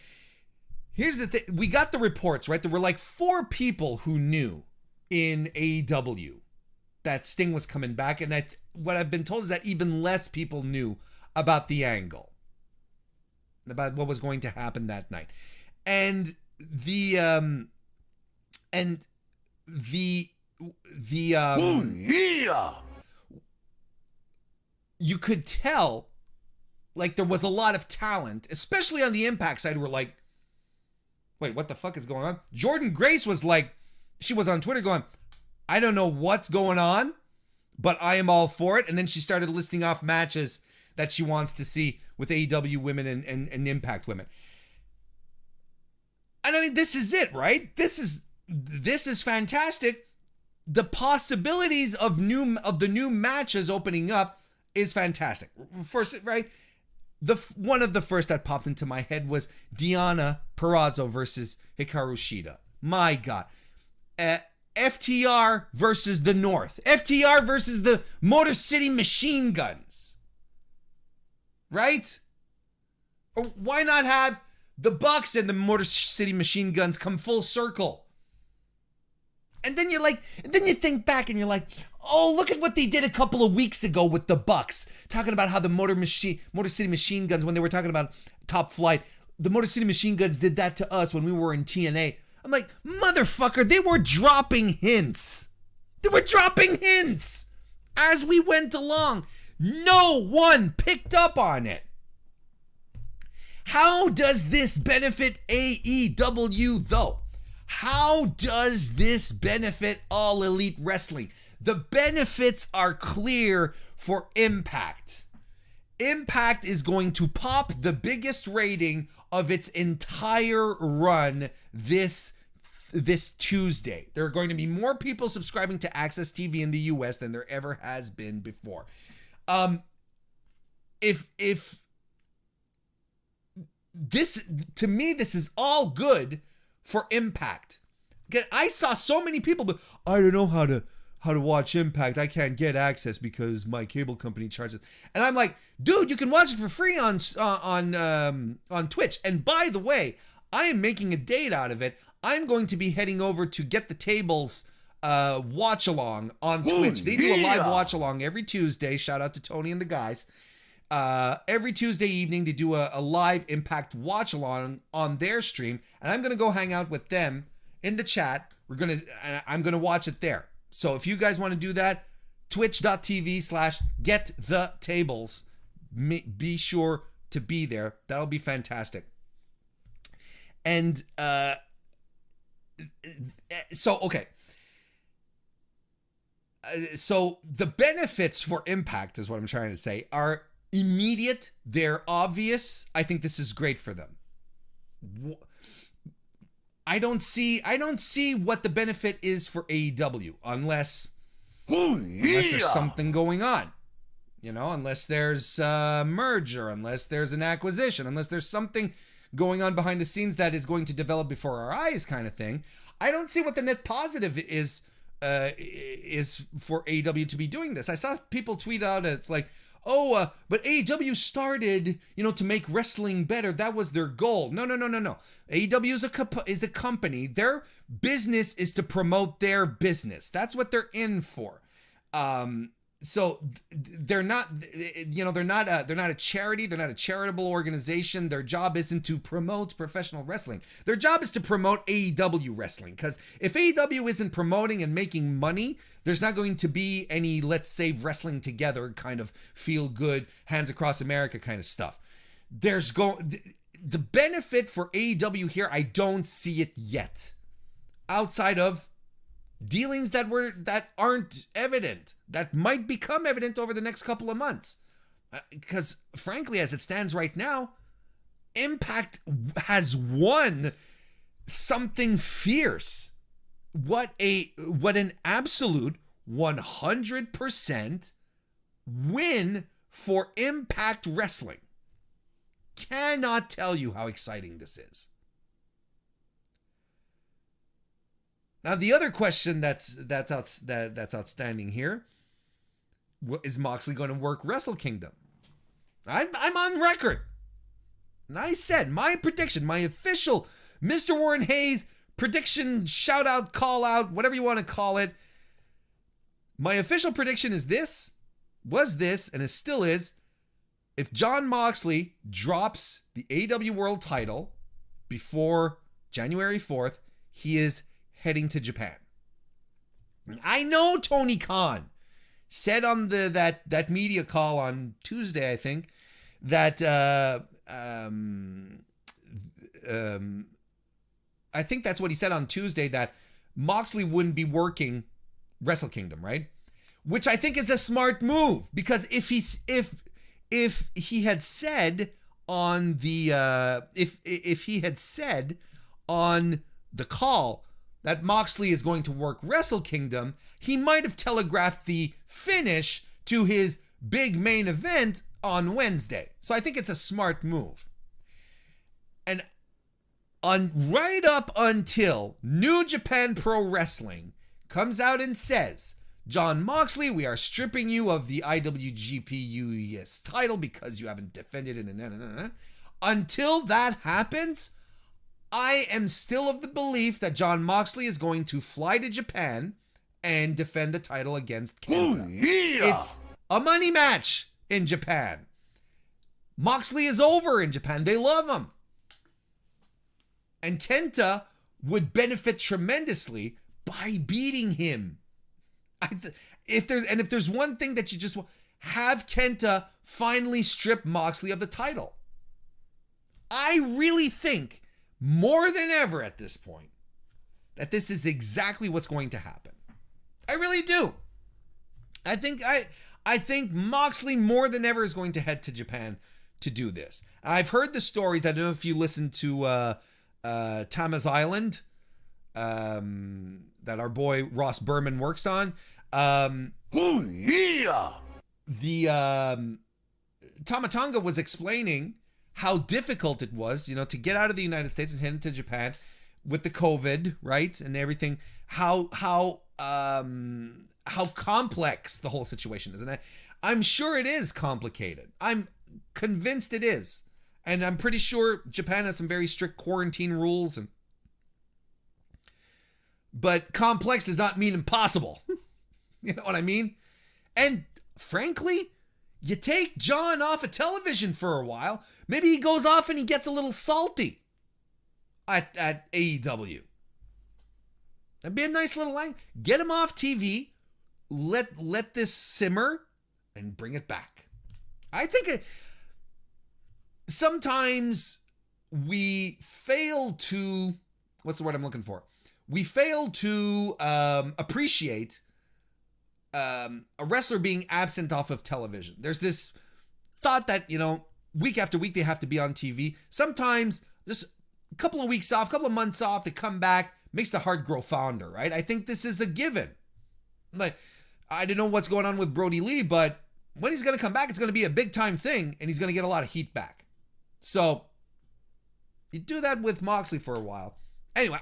here's the thing. We got the reports, right? There were like 4 people who knew in AEW that Sting was coming back. And what I've been told is that even less people knew about the angle, about what was going to happen that night. And you could tell, like, there was a lot of talent, especially on the Impact side, who were like, wait, what the fuck is going on? Jordan Grace was like, she was on Twitter going, I don't know what's going on, but I am all for it. And then she started listing off matches that she wants to see with AEW women and Impact women. And I mean, this is it, right? This is fantastic. The possibilities of the new matches opening up is fantastic. First, right? One of the first that popped into my head was Deonna Purrazzo versus Hikaru Shida. My God. FTR versus the North. FTR versus the Motor City Machine Guns. Right? Or why not have the Bucks and the Motor City Machine Guns come full circle? And then you think back and you're like, oh, look at what they did a couple of weeks ago with the Bucks, talking about how the Motor City Machine Guns, when they were talking about Top Flight, the Motor City Machine Guns did that to us when we were in TNA. I'm like, motherfucker, they were dropping hints. They were dropping hints as we went along. No one picked up on it. How does this benefit AEW though? How does this benefit All Elite Wrestling? The benefits are clear for Impact. Impact is going to pop the biggest rating of its entire run this Tuesday. There are going to be more people subscribing to Access TV in the US than there ever has been before. If this, to me, this is all good for Impact. I saw so many people, but I don't know how to watch Impact. I can't get access because my cable company charges. And I'm like, dude, you can watch it for free on Twitch. And by the way, I am making a date out of it. I'm going to be heading over to Get the Tables watch along on Twitch. They do a live watch along every Tuesday. Shout out to Tony and the guys. Every Tuesday evening, they do a live Impact watch along on their stream, and I'm gonna go hang out with them in the chat. I'm gonna watch it there. So if you guys want to do that, twitch.tv/gettthetables. Be sure to be there. That'll be fantastic. And so the benefits for Impact, is what I'm trying to say, are immediate. They're obvious. I think this is great for them. I don't see what the benefit is for AEW unless there's something going on. You know, unless there's a merger, unless there's an acquisition, unless there's something going on behind the scenes that is going to develop before our eyes, kind of thing. I don't see what the net positive is for AEW to be doing this. I saw people tweet out, it's like, but AEW started, to make wrestling better. That was their goal. No. AEW is a company. Their business is to promote their business. That's what they're in for. So they're not a charity. They're not a charitable organization. Their job isn't to promote professional wrestling. Their job is to promote AEW wrestling. Because if AEW isn't promoting and making money, there's not going to be any let's save wrestling together kind of feel good, hands across America kind of stuff. The benefit for AEW here, I don't see it yet. Outside of dealings that aren't evident, that might become evident over the next couple of months. Because frankly, as it stands right now, Impact has won something fierce. What an absolute 100% win for Impact Wrestling. Cannot tell you how exciting this is. Now, the other question that's outstanding here, is Moxley going to work Wrestle Kingdom? I'm on record. And I said my prediction, my official MrWarrenHayes prediction, shout out, call out, whatever you want to call it. My official prediction is and it still is, if Jon Moxley drops the AEW World title before January 4th, he is heading to Japan. I know Tony Khan said on that media call on Tuesday, I think, that I think that's what he said on Tuesday, that Moxley wouldn't be working Wrestle Kingdom, right? Which I think is a smart move, because if he had said on the if he had said on the call that Moxley is going to work Wrestle Kingdom, he might have telegraphed the finish to his big main event on Wednesday. So I think it's a smart move. And right up until New Japan Pro Wrestling comes out and says, Jon Moxley, we are stripping you of the IWGP US title because you haven't defended it. Until that happens, I am still of the belief that Jon Moxley is going to fly to Japan and defend the title against Kenta. It's a money match in Japan. Moxley is over in Japan. They love him. And Kenta would benefit tremendously by beating him. If there's one thing that you just want, have Kenta finally strip Moxley of the title. I really think, more than ever at this point, that this is exactly what's going to happen. I really do. I think Moxley more than ever is going to head to Japan to do this. I've heard the stories. I don't know if you listened to Tama's Island, that our boy Ross Berman works on. The Tama was explaining how difficult it was, to get out of the United States and head into Japan with the COVID, right, and everything. How complex the whole situation is, and I'm sure it is complicated. I'm convinced it is, and I'm pretty sure Japan has some very strict quarantine rules, but complex does not mean impossible. You know what I mean? And frankly, you take John off of television for a while. Maybe he goes off and he gets a little salty at AEW. That'd be a nice little line. Get him off TV. Let this simmer and bring it back. I think sometimes we fail to, what's the word I'm looking for? We fail to appreciate a wrestler being absent off of television. There's this thought that, week after week they have to be on TV. Sometimes just a couple of weeks off, a couple of months off, they come back, makes the heart grow fonder, right? I think this is a given. Like, I don't know what's going on with Brody Lee, but when he's going to come back, it's going to be a big time thing, and he's going to get a lot of heat back. So you do that with Moxley for a while. Anyway,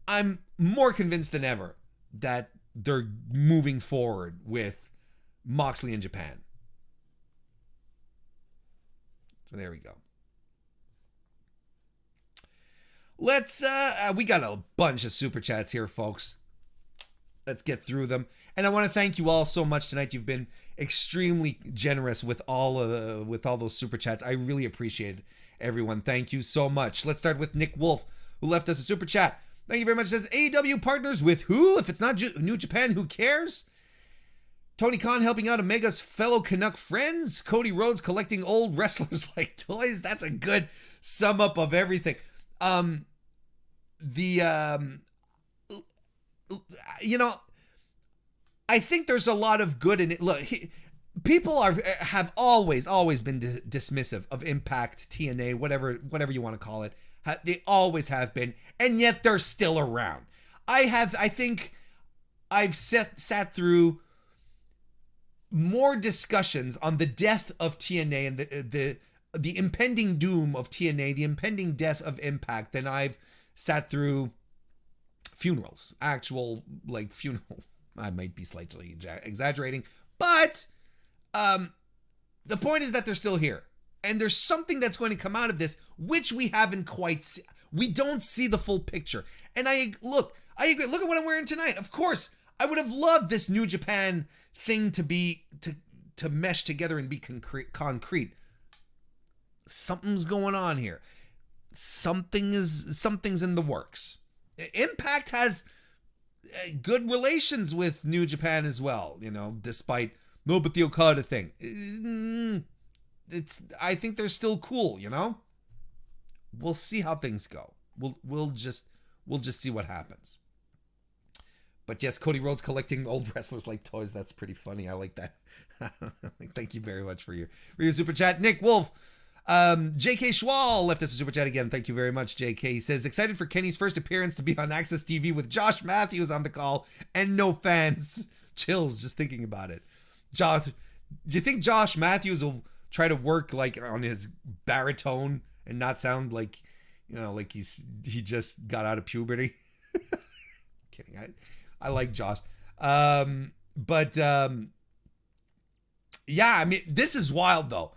I'm more convinced than ever that they're moving forward with Moxley in Japan. So there we go. Let's, we got a bunch of super chats here, folks. Let's get through them. And I want to thank you all so much tonight. You've been extremely generous with all those super chats. I really appreciate it, everyone. Thank you so much. Let's start with Nick Wolf, who left us a super chat. Thank you very much. It says, AEW partners with who? If it's not New Japan, who cares? Tony Khan helping out Omega's fellow Canuck friends. Cody Rhodes collecting old wrestlers like toys. That's a good sum up of everything. I think there's a lot of good in it. Look, people have always been dismissive of Impact, TNA, whatever you want to call it. They always have been, and yet they're still around. I think I've sat through more discussions on the death of TNA and the impending doom of TNA, the impending death of Impact, than I've sat through funerals, actual funerals. I might be slightly exaggerating, but the point is that they're still here. And there's something that's going to come out of this, which we haven't quite seen. We don't see the full picture. And I agree. Look at what I'm wearing tonight. Of course, I would have loved this New Japan thing to mesh together and be concrete. Something's going on here. Something's in the works. Impact has good relations with New Japan as well, despite but the Okada thing. I think they're still cool, We'll see how things go. We'll just see what happens. But yes, Cody Rhodes collecting old wrestlers like toys. That's pretty funny. I like that. Thank you very much for your super chat. Nick Wolf. JK Schwal left us a super chat again. Thank you very much, JK. He says, excited for Kenny's first appearance to be on Access TV with Josh Matthews on the call and no fans. Chills just thinking about it. Do you think Josh Matthews will try to work on his baritone and not sound like he just got out of puberty? Kidding. I like Josh. Yeah, I mean, this is wild though.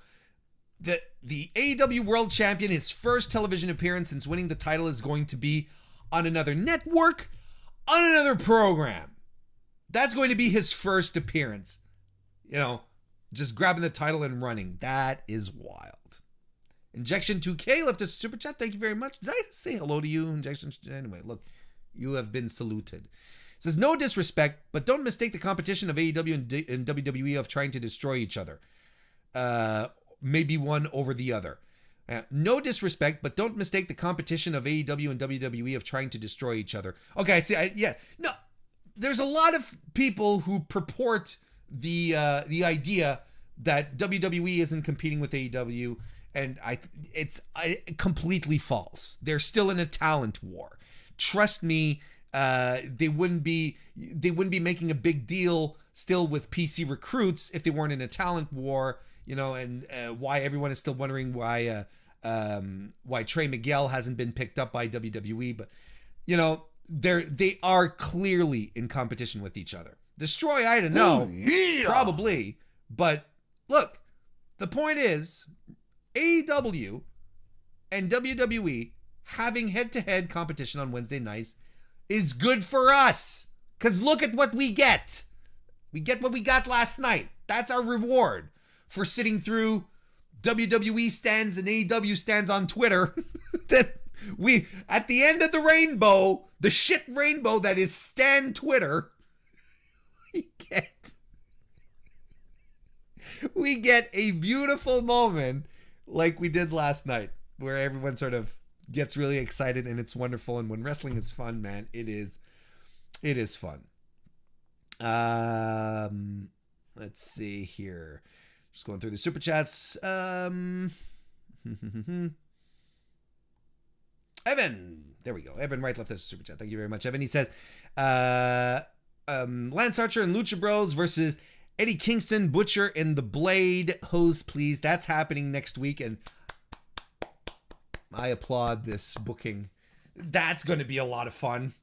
the AEW World Champion, his first television appearance since winning the title, is going to be on another network, on another program. That's going to be his first appearance. You know, just grabbing the title and running. That is wild. Injection 2K left us a super chat. Thank you very much. Did I say hello to you, Injection? Anyway, look, you have been saluted. It says, no disrespect, but don't mistake the competition of AEW and WWE of trying to destroy each other. Maybe one over the other. No disrespect, but don't mistake the competition of AEW and WWE of trying to destroy each other. Okay, I see. No, there's a lot of people who purport the idea that WWE isn't competing with AEW, and it's completely false. They're still in a talent war. Trust me, they wouldn't be making a big deal still with PC recruits if they weren't in a talent war. You know, and why everyone is still wondering why Trey Miguel hasn't been picked up by WWE. But, you know, they are clearly in competition with each other. Destroy, I don't know. Probably. But look, the point is, AEW and WWE having head-to-head competition on Wednesday nights is good for us. Because look at what we get. We get what we got last night. That's our reward for sitting through WWE stands and AEW stands on Twitter. That we, at the end of the rainbow, the shit rainbow that is Stan Twitter, we get a beautiful moment like we did last night, where everyone sort of gets really excited and it's wonderful. And when wrestling is fun, man, it is fun. Let's see here. Just going through the super chats. Evan, there we go. Evan Wright left us a super chat. Thank you very much, Evan. He says, Lance Archer and Lucha Bros versus Eddie Kingston, Butcher, and the Blade. Hose, please. That's happening next week, and I applaud this booking. That's going to be a lot of fun.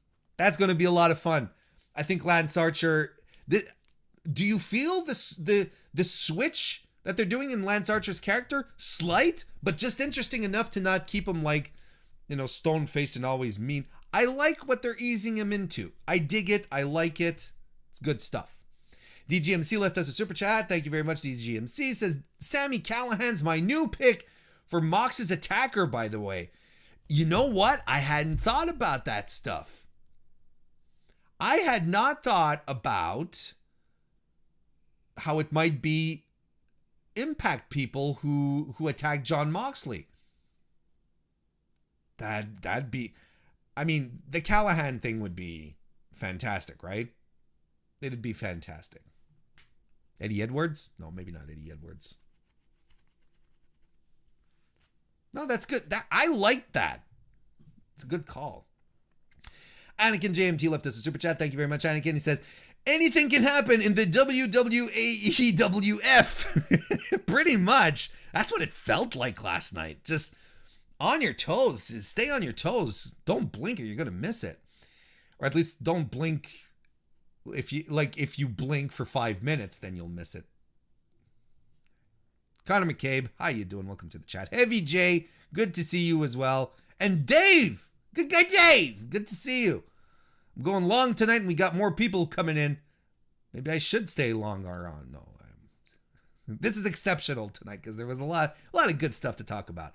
I think Lance Archer. Do you feel the switch that they're doing in Lance Archer's character? Slight, but just interesting enough to not keep him like, you know, stone-faced and always mean. I like what they're easing him into. I dig it. I like it. It's good stuff. DGMC left us a super chat. Thank you very much, DGMC. Says, Sami Callihan's my new pick for Mox's attacker, by the way. You know what? I hadn't thought about that stuff. I had not thought about how it might be impact people who attack Jon Moxley. That'd be, I mean, the Callahan thing would be fantastic, right? It'd be fantastic. Eddie Edwards? No, maybe not Eddie Edwards. No, that's good. I like that. It's a good call. Anakin JMT left us a super chat. Thank you very much, Anakin. He says, anything can happen in the WWEWF. Pretty much. That's what it felt like last night. Just on your toes. Stay on your toes. Don't blink or you're going to miss it. Or at least don't blink. If you blink for 5 minutes, then you'll miss it. Connor McCabe, how you doing? Welcome to the chat. Heavy J, good to see you as well. And Dave, good guy Dave, good to see you. I'm going long tonight and we got more people coming in. Maybe I should stay long or on. No, this is exceptional tonight because there was a lot of good stuff to talk about.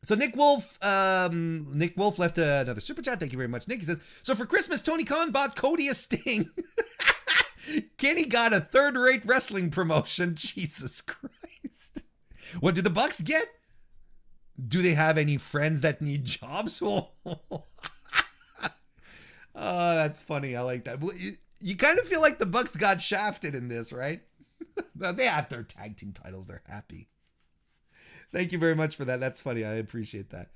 So Nick Wolf left another super chat. Thank you very much, Nick. He says, so for Christmas, Tony Khan bought Cody a Sting. Kenny got a third-rate wrestling promotion. Jesus Christ. What do the Bucks get? Do they have any friends that need jobs? Oh, that's funny. I like that. You kind of feel like the Bucks got shafted in this, right? They have their tag team titles. They're happy. Thank you very much for that. That's funny. I appreciate that.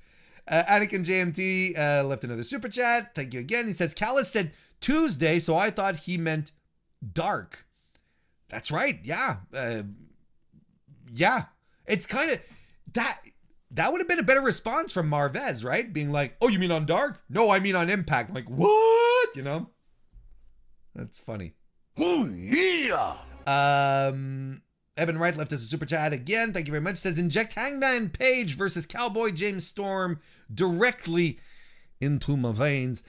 Anakin JMT left another super chat. Thank you again. He says, Callis said Tuesday, so I thought he meant dark. That's right. Yeah. Yeah. It's kind of that would have been a better response from Marvez, right? Being like, oh, you mean on dark? No, I mean on Impact. I'm like, what? You know? That's funny. Oh, yeah. Evan Wright left us a super chat again. Thank you very much. Says, inject Hangman Page versus Cowboy James Storm directly into my veins.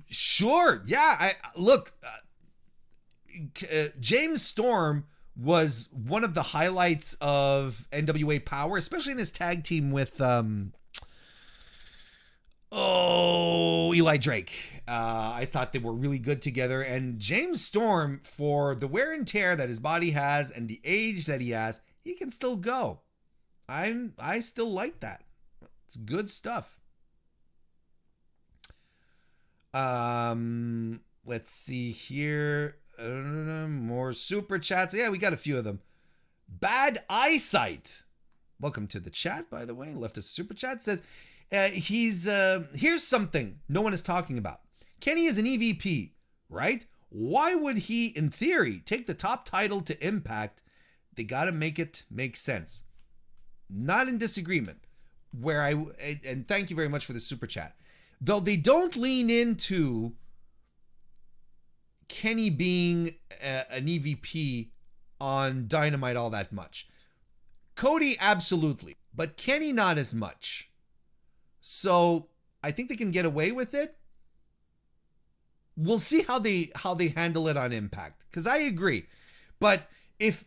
Sure. Yeah. James Storm was one of the highlights of NWA Power, especially in his tag team with Eli Drake. I thought they were really good together. And James Storm, for the wear and tear that his body has and the age that he has, he can still go. I still like that. It's good stuff. Let's see here. More super chats. Yeah, we got a few of them. Bad Eyesight. Welcome to the chat, by the way. Left us a super chat. Says, here's something no one is talking about. Kenny is an EVP, right? Why would he, in theory, take the top title to Impact? They got to make it make sense. Not in disagreement. And thank you very much for the super chat. Though they don't lean into Kenny being an EVP on Dynamite all that much. Cody, absolutely. But Kenny, not as much. So I think they can get away with it. We'll see how they handle it on Impact. Because I agree. But if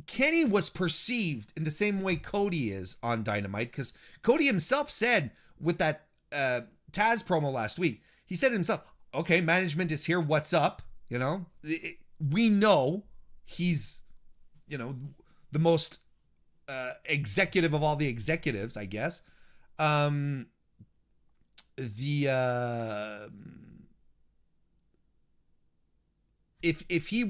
Kenny was perceived in the same way Cody is on Dynamite, because Cody himself said with that Taz promo last week, he said himself, okay, management is here, what's up? You know, we know he's, the most executive of all the executives, I guess. If he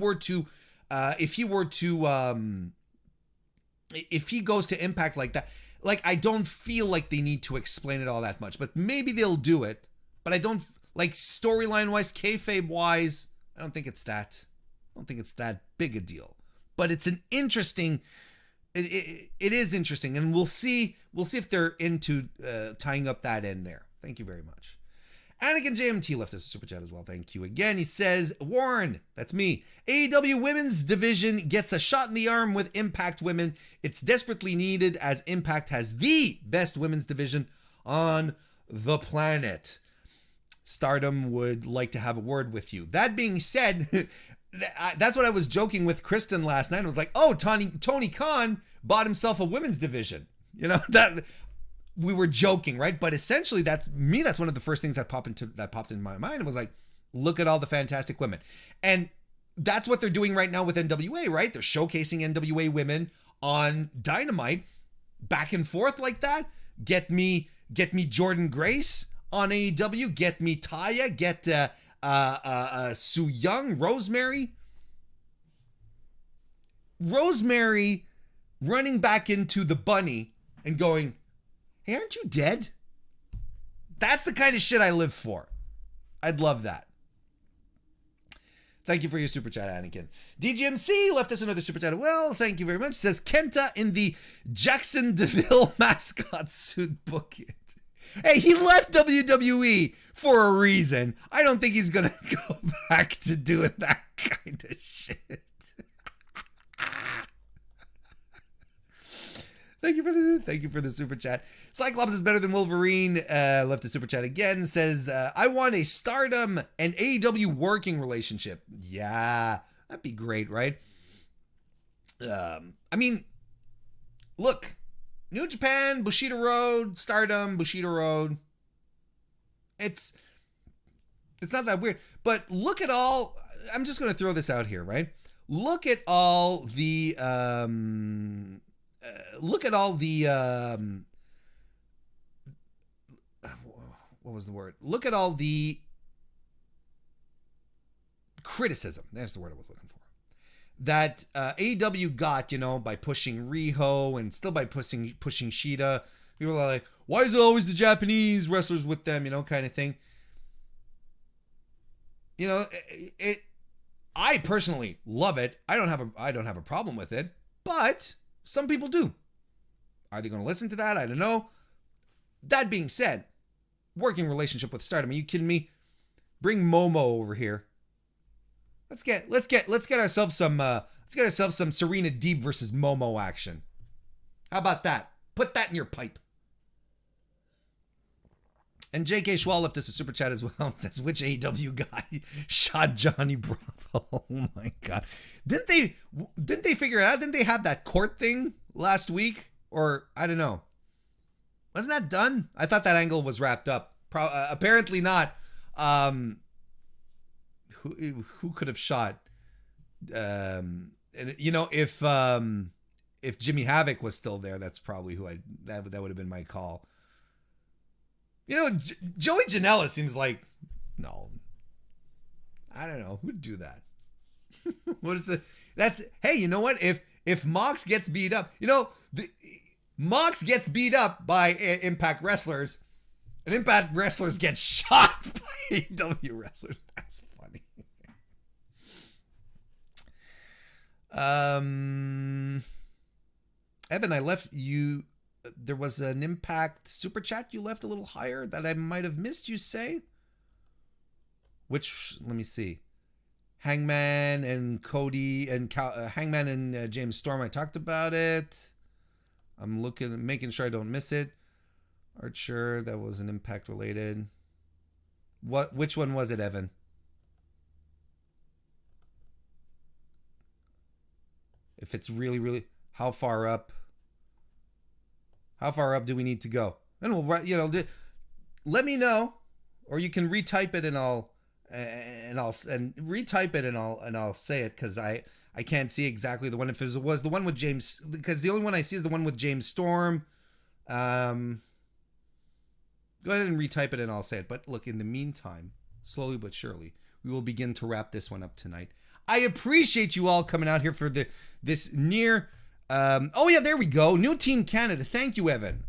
goes to Impact like that, like, I don't feel like they need to explain it all that much, but maybe they'll do it. But I don't, like, storyline wise, kayfabe wise, I don't think it's that big a deal. But it's an interesting. It is interesting, and we'll see if they're into tying up that end there. Thank you very much. Anakin JMT left us a super chat as well. Thank you again. He says, Warren, that's me. AEW Women's Division gets a shot in the arm with Impact Women. It's desperately needed as Impact has the best women's division on the planet. Stardom would like to have a word with you. That being said, that's what I was joking with Kristen last night. I was like, oh, Tony Khan bought himself a women's division. That we were joking, right? But essentially, that's one of the first things that popped into my mind. It was like, look at all the fantastic women. And that's what they're doing right now with NWA, right? They're showcasing NWA women on Dynamite, back and forth like that. Get me Jordan Grace on AEW. Get me Taya. Get Su Yung, Rosemary running back into the bunny and going, hey, aren't you dead? That's the kind of shit I live for. I'd love that. Thank you for your super chat, Anakin. DGMC left us another super chat. Well, thank you very much. Says Kenta in the Jackson DeVille mascot suit. Book it. Hey, he left WWE for a reason. I don't think he's going to go back to doing that kind of shit. Thank you for the super chat. Cyclops is better than Wolverine. Left a super chat again. Says, I want a Stardom and AEW working relationship. Yeah, that'd be great, right? I mean, look, New Japan, Bushido Road, Stardom, Bushido Road. It's not that weird. But look at all, I'm just going to throw this out here, right? Look at all the, what was the word? Look at all the criticism. That's the word I was looking for. That AEW got, by pushing Riho and still by pushing Shida. People are like, why is it always the Japanese wrestlers with them, kind of thing. I personally love it. I don't have a problem with it, but some people do. Are they going to listen to that? I don't know. That being said, working relationship with Stardom. Are you kidding me? Bring Momo over here. Let's get ourselves some Serena Deeb versus Momo action. How about that? Put that in your pipe. And J.K. Schwal left us a super chat as well. Says, which AEW guy shot Johnny Bravo? Oh my God. Didn't they figure it out? Didn't they have that court thing last week? Or, I don't know. Wasn't that done? I thought that angle was wrapped up. Apparently not. Who could have shot? And you know, if Jimmy Havoc was still there, that's probably who that would have been my call. You know, Joey Janela seems like, no, I don't know who'd do that. What is it? Hey, you know what? If Mox gets beat up, you know, Mox gets beat up by Impact wrestlers, and Impact wrestlers get shot by AEW wrestlers. That's funny. Evan, I left you. There was an Impact super chat you left a little higher that I might have missed. You say, which, let me see. Hangman and Cody and Hangman and James Storm. I talked about it. I'm making sure I don't miss it. Archer, that was an Impact related. Which one was it, Evan? If it's really, how far up? How far up do we need to go? And we'll, you know, let me know, or you can retype it and I'll retype it and I'll say it, because I can't see exactly the one. If it was the one with James, because the only one I see is the one with James Storm. Go ahead and retype it and I'll say it. But look, in the meantime, slowly but surely, we will begin to wrap this one up tonight. I appreciate you all coming out here for this near. Oh yeah, there we go. New Team Canada. Thank you, Evan.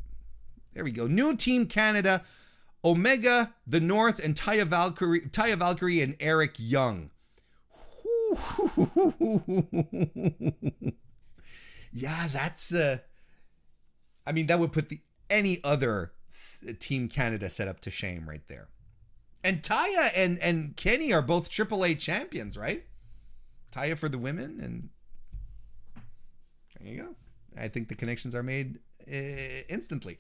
There we go. New Team Canada, Omega, The North, and Taya Valkyrie, and Eric Young. Yeah, that's. I mean, that would put any other Team Canada setup to shame right there. And Taya and Kenny are both AAA champions, right? Taya for the women, and there you go. I think the connections are made instantly.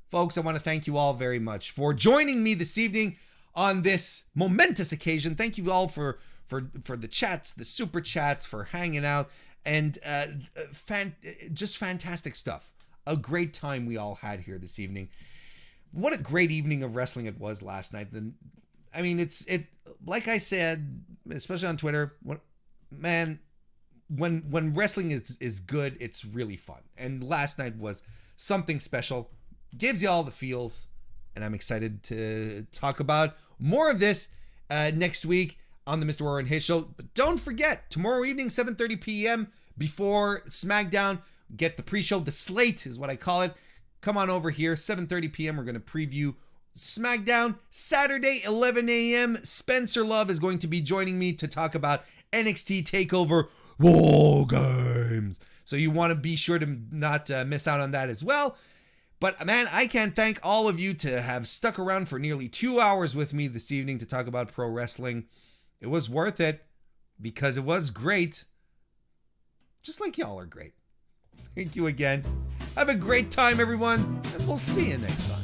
Folks, I want to thank you all very much for joining me this evening on this momentous occasion. Thank you all for the chats, the super chats, for hanging out, and just fantastic stuff. A great time we all had here this evening. What a great evening of wrestling it was last night. I mean, it like I said, especially on Twitter, man, when wrestling is good, it's really fun. And last night was something special. Gives you all the feels. And I'm excited to talk about more of this next week on the MrWarrenHayes show. But don't forget, tomorrow evening, 7:30 p.m. before SmackDown, get the pre-show. The slate is what I call it. Come on over here, 7:30 p.m. We're going to preview SmackDown. Saturday, 11 a.m. Spencer Love is going to be joining me to talk about NXT TakeOver War Games. So you want to be sure to not miss out on that as well. But man, I can't thank all of you to have stuck around for nearly 2 hours with me this evening to talk about pro wrestling. It was worth it because it was great. Just like y'all are great. Thank you again. Have a great time, everyone, and we'll see you next time.